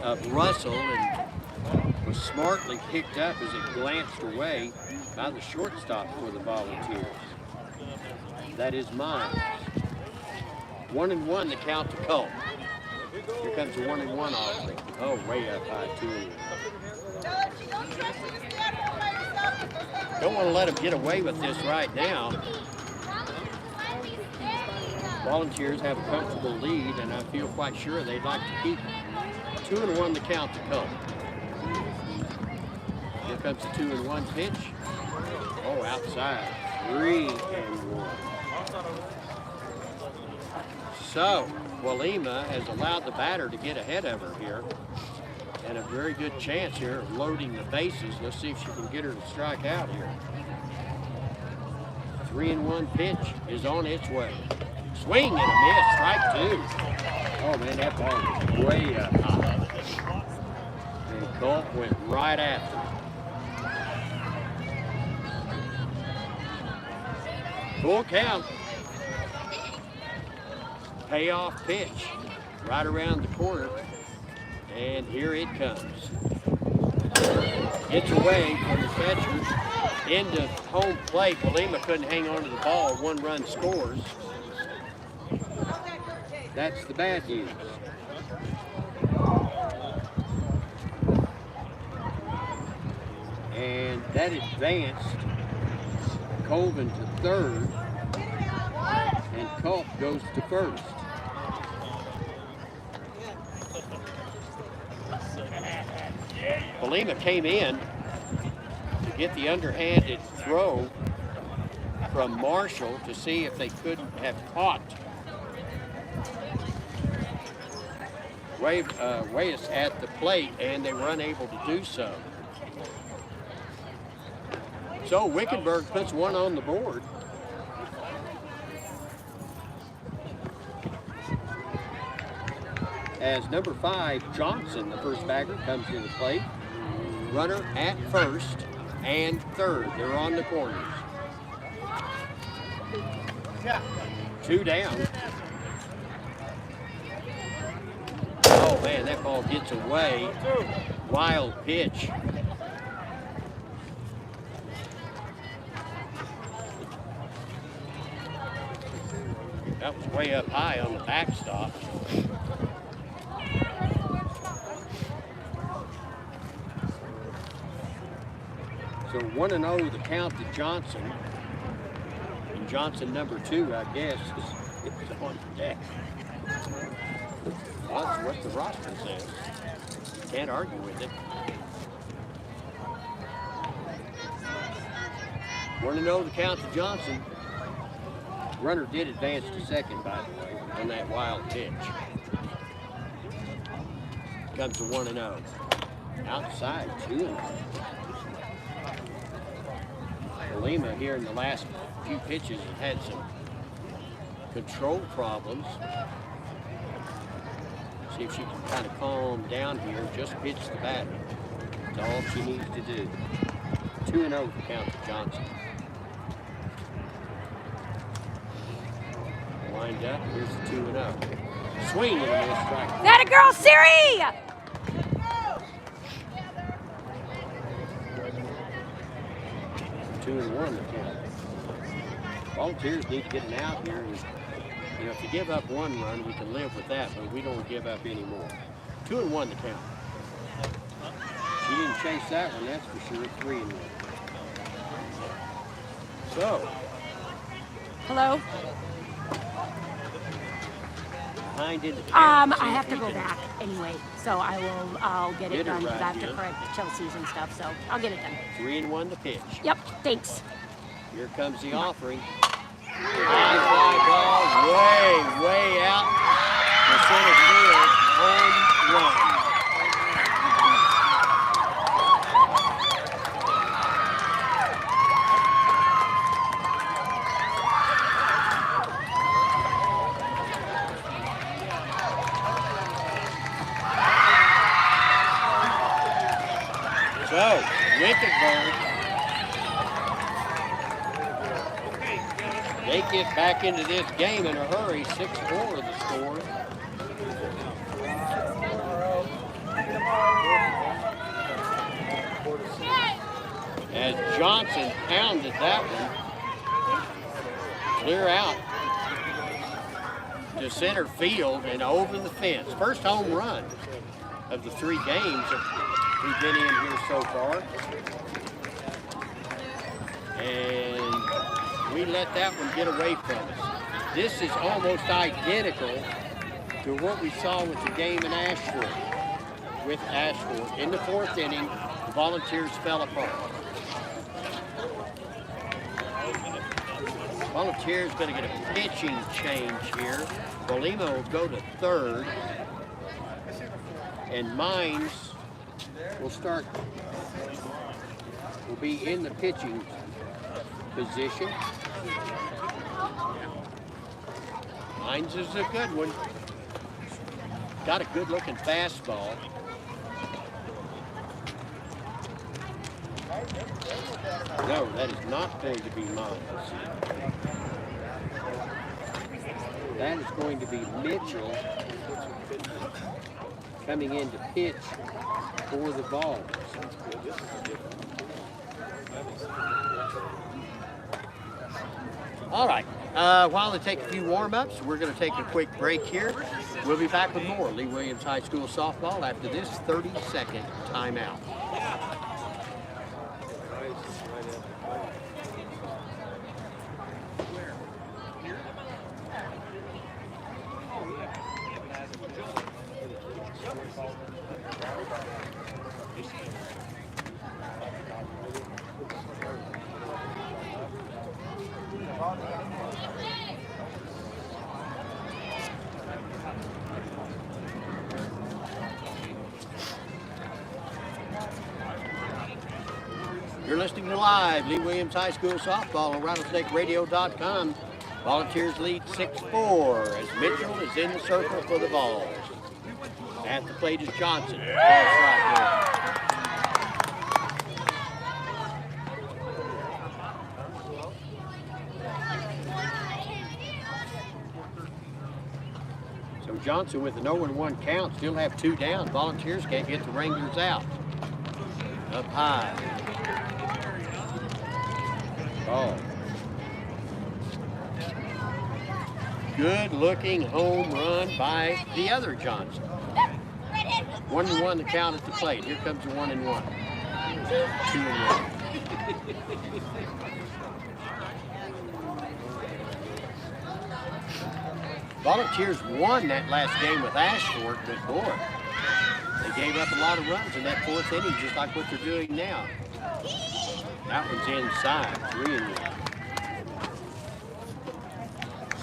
of Russell, and was smartly picked up as it glanced away by the shortstop for the Volunteers. That is Miles. 1-1 the count to Culp. Here comes the 1-1 offering. Oh, way up high too. Don't want to let him get away with this right now. Volunteers have a comfortable lead, and I feel quite sure they'd like to keep it. 2-1 the count to Culp. Here comes the 2-1 pitch. Oh, outside. 3-1. So, Walima has allowed the batter to get ahead of her here. And a very good chance here of loading the bases. Let's see if she can get her to strike out here. 3-1 pitch is on its way. Swing and a miss, strike two. Oh man, that ball was way up high. And Culp went right after it. Full count. Payoff pitch. right around the corner, and here it comes. Gets away from the catcher into home plate. Walima couldn't hang on to the ball. 1 run scores. That's the bad news. And that advanced Colvin to third, and Culp goes to first. Walima came in to get the underhanded throw from Marshall to see if they couldn't have caught Reyes at the plate, and they were unable to do so. So Wickenburg puts 1 on the board. As number 5, Johnson, the first bagger, comes to the plate. Runner at first and third. They're on the corners. 2 down. Oh man, that ball gets away. Wild pitch. That was way up high on the backstop. So 1-0 the count to Johnson. And Johnson number 2, I guess, is on deck. That's what the roster says. Can't argue with it. 1-0 the count to Johnson. Runner did advance to second, by the way, on that wild pitch. Comes to 1-0. Outside, 2-0. Walima here in the last few pitches has had some control problems. See if she can kind of calm down here. Just pitch the batter. That's all she needs to do. 2-0 the count to Johnson. Lined up. Here's the 2-0. Swing and a miss, strike. That a girl, Siri! 2-1 the count. Volunteers need to get an out here. And, you know, if you give up 1 run, we can live with that, but we don't give up any more. 2-1 the count. She didn't chase that one, that's for sure. 3-1. So. Hello? Behind in the I have to go back anyway, so I'll get it done because I have to correct Chelsea's and stuff, so I'll get it done. 3-1 the pitch. Yep, thanks. Here comes the offering. High fly ball, way out to center field. Home run. So, Wickenburg, they get back into this game in a hurry. 6-4 the score. As Johnson pounded that one, clear out to center field and over the fence. First home run of the 3 games that we've been in here so far. And we let that one get away from us. This is almost identical to what we saw with the game in Ashford. With Ashford. In the 4th inning, the Volunteers fell apart. Volunteers going to get a pitching change here. Walima will go to third. And Mines will be in the pitching position. Mines is a good one. Got a good looking fastball. No, that is not going to be Mines. That is going to be Mitchell. coming in to pitch for the ball. All right. While they take a few warm-ups, we're going to take a quick break here. We'll be back with more Lee Williams High School softball after this 30-second timeout. You're listening to live Lee Williams High School softball on rattlesnakeradio.com. Volunteers lead 6-4 as Mitchell is in the circle for the ball. At the plate is Johnson. Ball strike there. So Johnson with an 0-1 count, still have 2 down. Volunteers can't get the Wranglers out. Up high. Ball. Good looking home run by the other Johnson. 1-1 the count at the plate. Here comes the 1-1. 2-1. Volunteers won that last game with Ashford, but boy, they gave up a lot of runs in that 4th inning, just like what they're doing now. That one's inside, 3-1.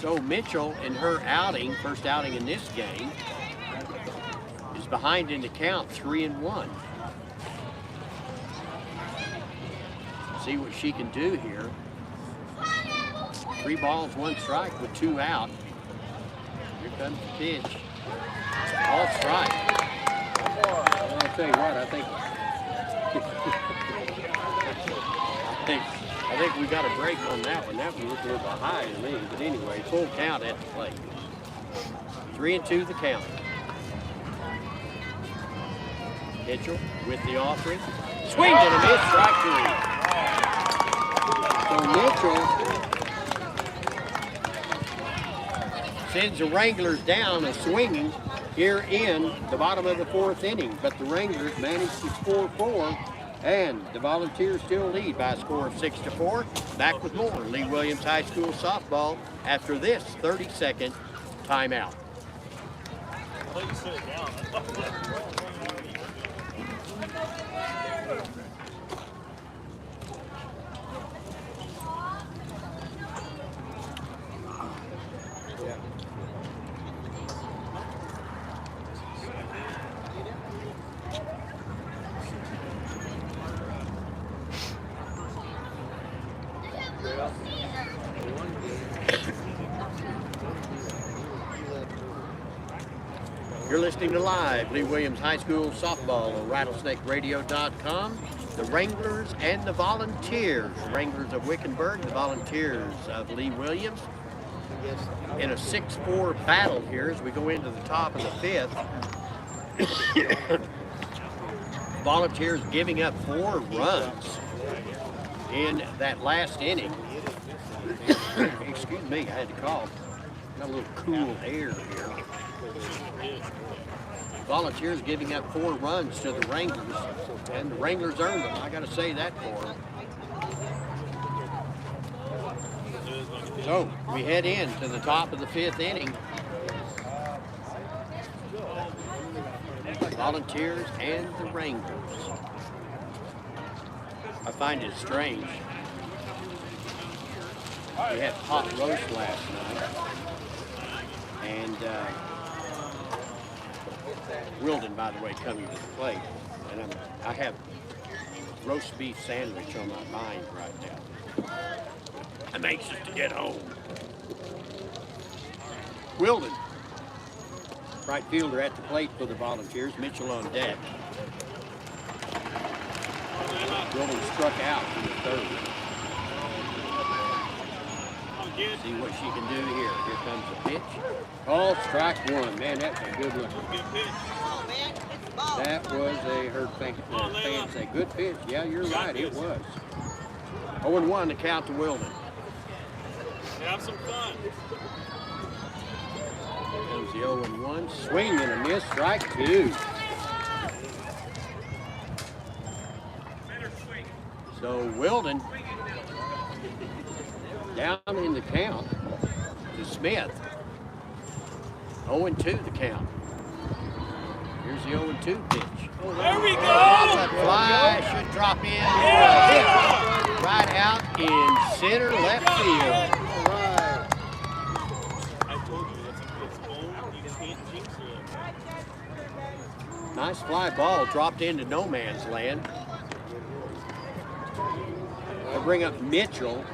So Mitchell, in her outing, first outing in this game, is behind in the count, 3-1. See what she can do here. 3 balls, 1 strike with 2 out. Here comes the pitch. All strike. I'll tell you what, I think we got a break on that one. That one looked a little bit high to me. But anyway, full count at the plate. 3-2 the count. Mitchell with the offering. Swing and a miss, strike 3. So Mitchell sends the Wranglers down a swinging here in the bottom of the 4th inning. But the Wranglers managed to score 4. And the Volunteers still lead by a score of 6-4. Back with more Lee Williams High School softball after this 30-second timeout. You're listening to live Lee Williams High School softball on rattlesnakeradio.com. The Wranglers and the Volunteers. Wranglers of Wickenburg, the Volunteers of Lee Williams. In a 6-4 battle here as we go into the top of the 5th. Volunteers giving up 4 runs in that last inning. Excuse me, I had to cough. Got a little cool air here. Volunteers giving up 4 runs to the Wranglers, and the Wranglers earned them. I got to say that for them. So we head into the top of the 5th inning. Volunteers and the Wranglers. I find it strange. We had hot roast last night, and Wilden, by the way, coming to the plate, and I have roast beef sandwich on my mind right now. I'm anxious to get home. Wilden, right fielder at the plate for the Volunteers. Mitchell on deck. Wilden struck out in the 3rd. See what she can do here. Here comes the pitch. Call strike one. Man, that's a good one. That was a fans say good pitch. Yeah, you're right. It was. 0-1 to count to Wilden. Have some fun. Here comes the 0-1. Swing and a miss. Strike two. So Wilden down in the count to Smith. 0-2 the count. Here's the 0-2 pitch. There we go! That fly should drop in. Hit right out in center left field. I told you, it's own. You can't jinx it. Nice fly ball dropped into no man's land. I bring up Mitchell.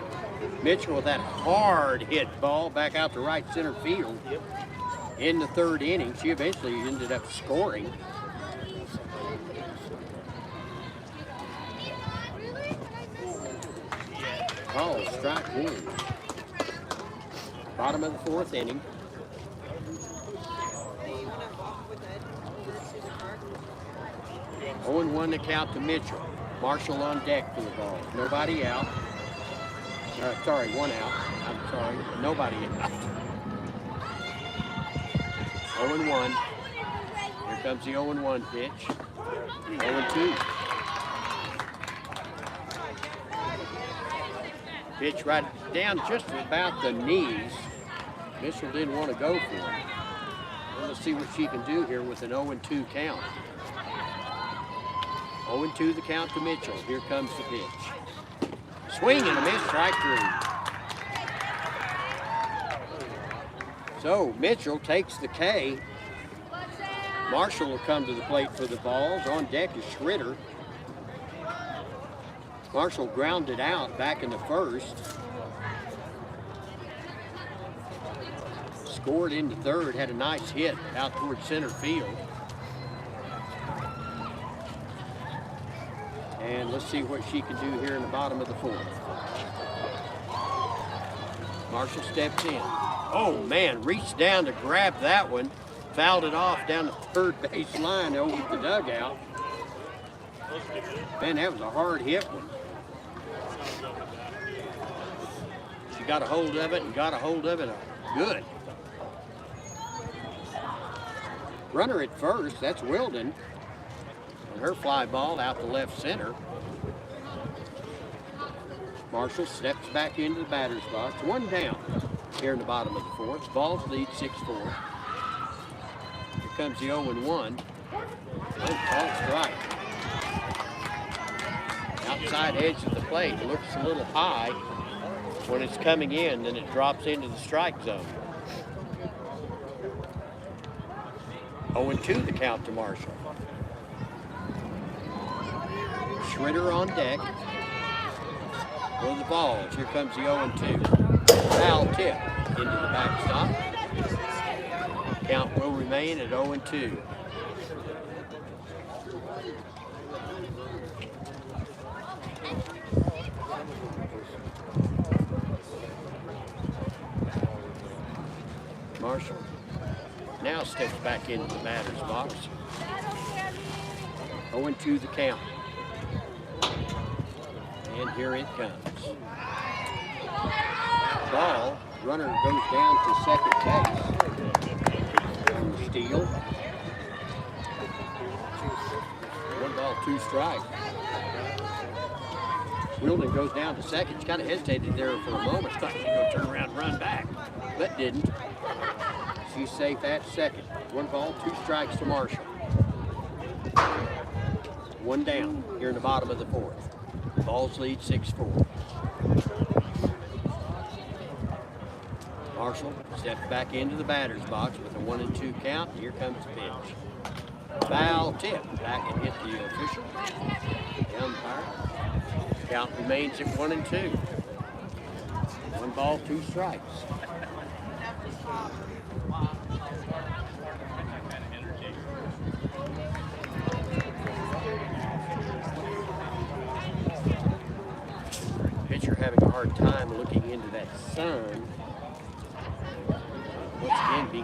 Mitchell with that hard hit ball back out to right center field. In the third inning, she eventually ended up scoring. Oh, strike one. Bottom of the fourth inning. Oh, 0-1 to count to Mitchell. Marshall on deck for the ball. Nobody out. Sorry, one out. I'm sorry, nobody out. 0-1. Here comes the 0-1 pitch. 0-2. Pitch right down just about the knees. Mitchell didn't want to go for it. Let's see what she can do here with an 0-2 count. 0-2 the count to Mitchell. Here comes the pitch. Swing and a miss, strike three. So Mitchell takes the K. Marshall will come to the plate for the balls. On deck is Schritter. Marshall grounded out back in the first. Scored into third, had a nice hit out towards center field. And let's see what she can do here in the bottom of the fourth. Marshall steps in. Oh man, reached down to grab that one. Fouled it off down the third base line over the dugout. Man, that was a hard hit one. She got a hold of it and got a hold of it good. Runner at first, that's Wilden. And her fly ball out to left center. Marshall steps back into the batter's box. One down here in the bottom of the fourth. Balls lead 6-4. Here comes the 0-1. Called strike. Outside edge of the plate. Looks a little high when it's coming in, then it drops into the strike zone. 0-2 the count to Marshall. Schritter on deck for the balls. Here comes the 0-2. Foul tip into the backstop. Count will remain at 0-2. Marshall now steps back into the batter's box. 0-2 the count. And here it comes. Ball, runner goes down to second base. On the steal. 1 ball, 2 strikes. Wilden goes down to second. She kind of hesitated there for a moment. Thought she'd go turn around and run back, but didn't. She's safe at second. 1 ball, 2 strikes to Marshall. 1 down here in the bottom of the fourth. Balls lead 6-4. Marshall steps back into the batter's box with a 1-2 count. Here comes the pitch. Foul tip. Back and hit the official. The umpire. Count remains at 1-2. 1 ball, 2 strikes. Pitcher having a hard time looking into that sun.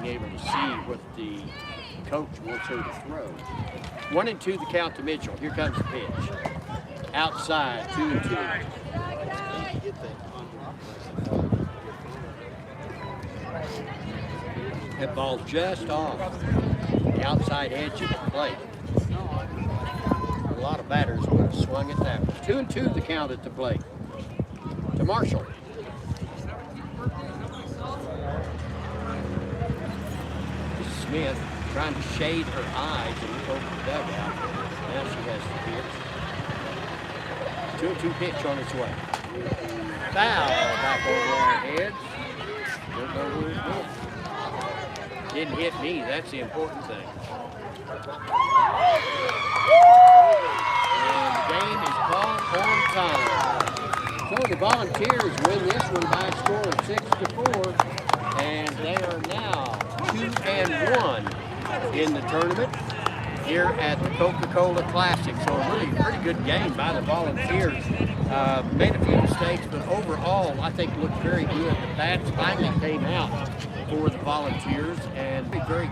being able to see what the coach wants her to throw. 1-2 the count to Mitchell. Here comes the pitch. Outside, 2-2. That ball's just off the outside edge of the plate. A lot of batters would have swung at that. 2-2 the count at the plate. To Marshall. Smith trying to shade her eyes and look over the dugout. Now she has the pitch. 2-2 pitch on its way. Foul back over our heads. Don't know who it hit. Didn't hit me, that's the important thing. And the game is called on time. So the Volunteers win this one by a score of 6-4, and they are now 2-1 in the tournament here at the Coca-Cola Classic. So a really pretty good game by the Volunteers. Made a few mistakes, but overall I think looked very good. The bats finally came out for the Volunteers and very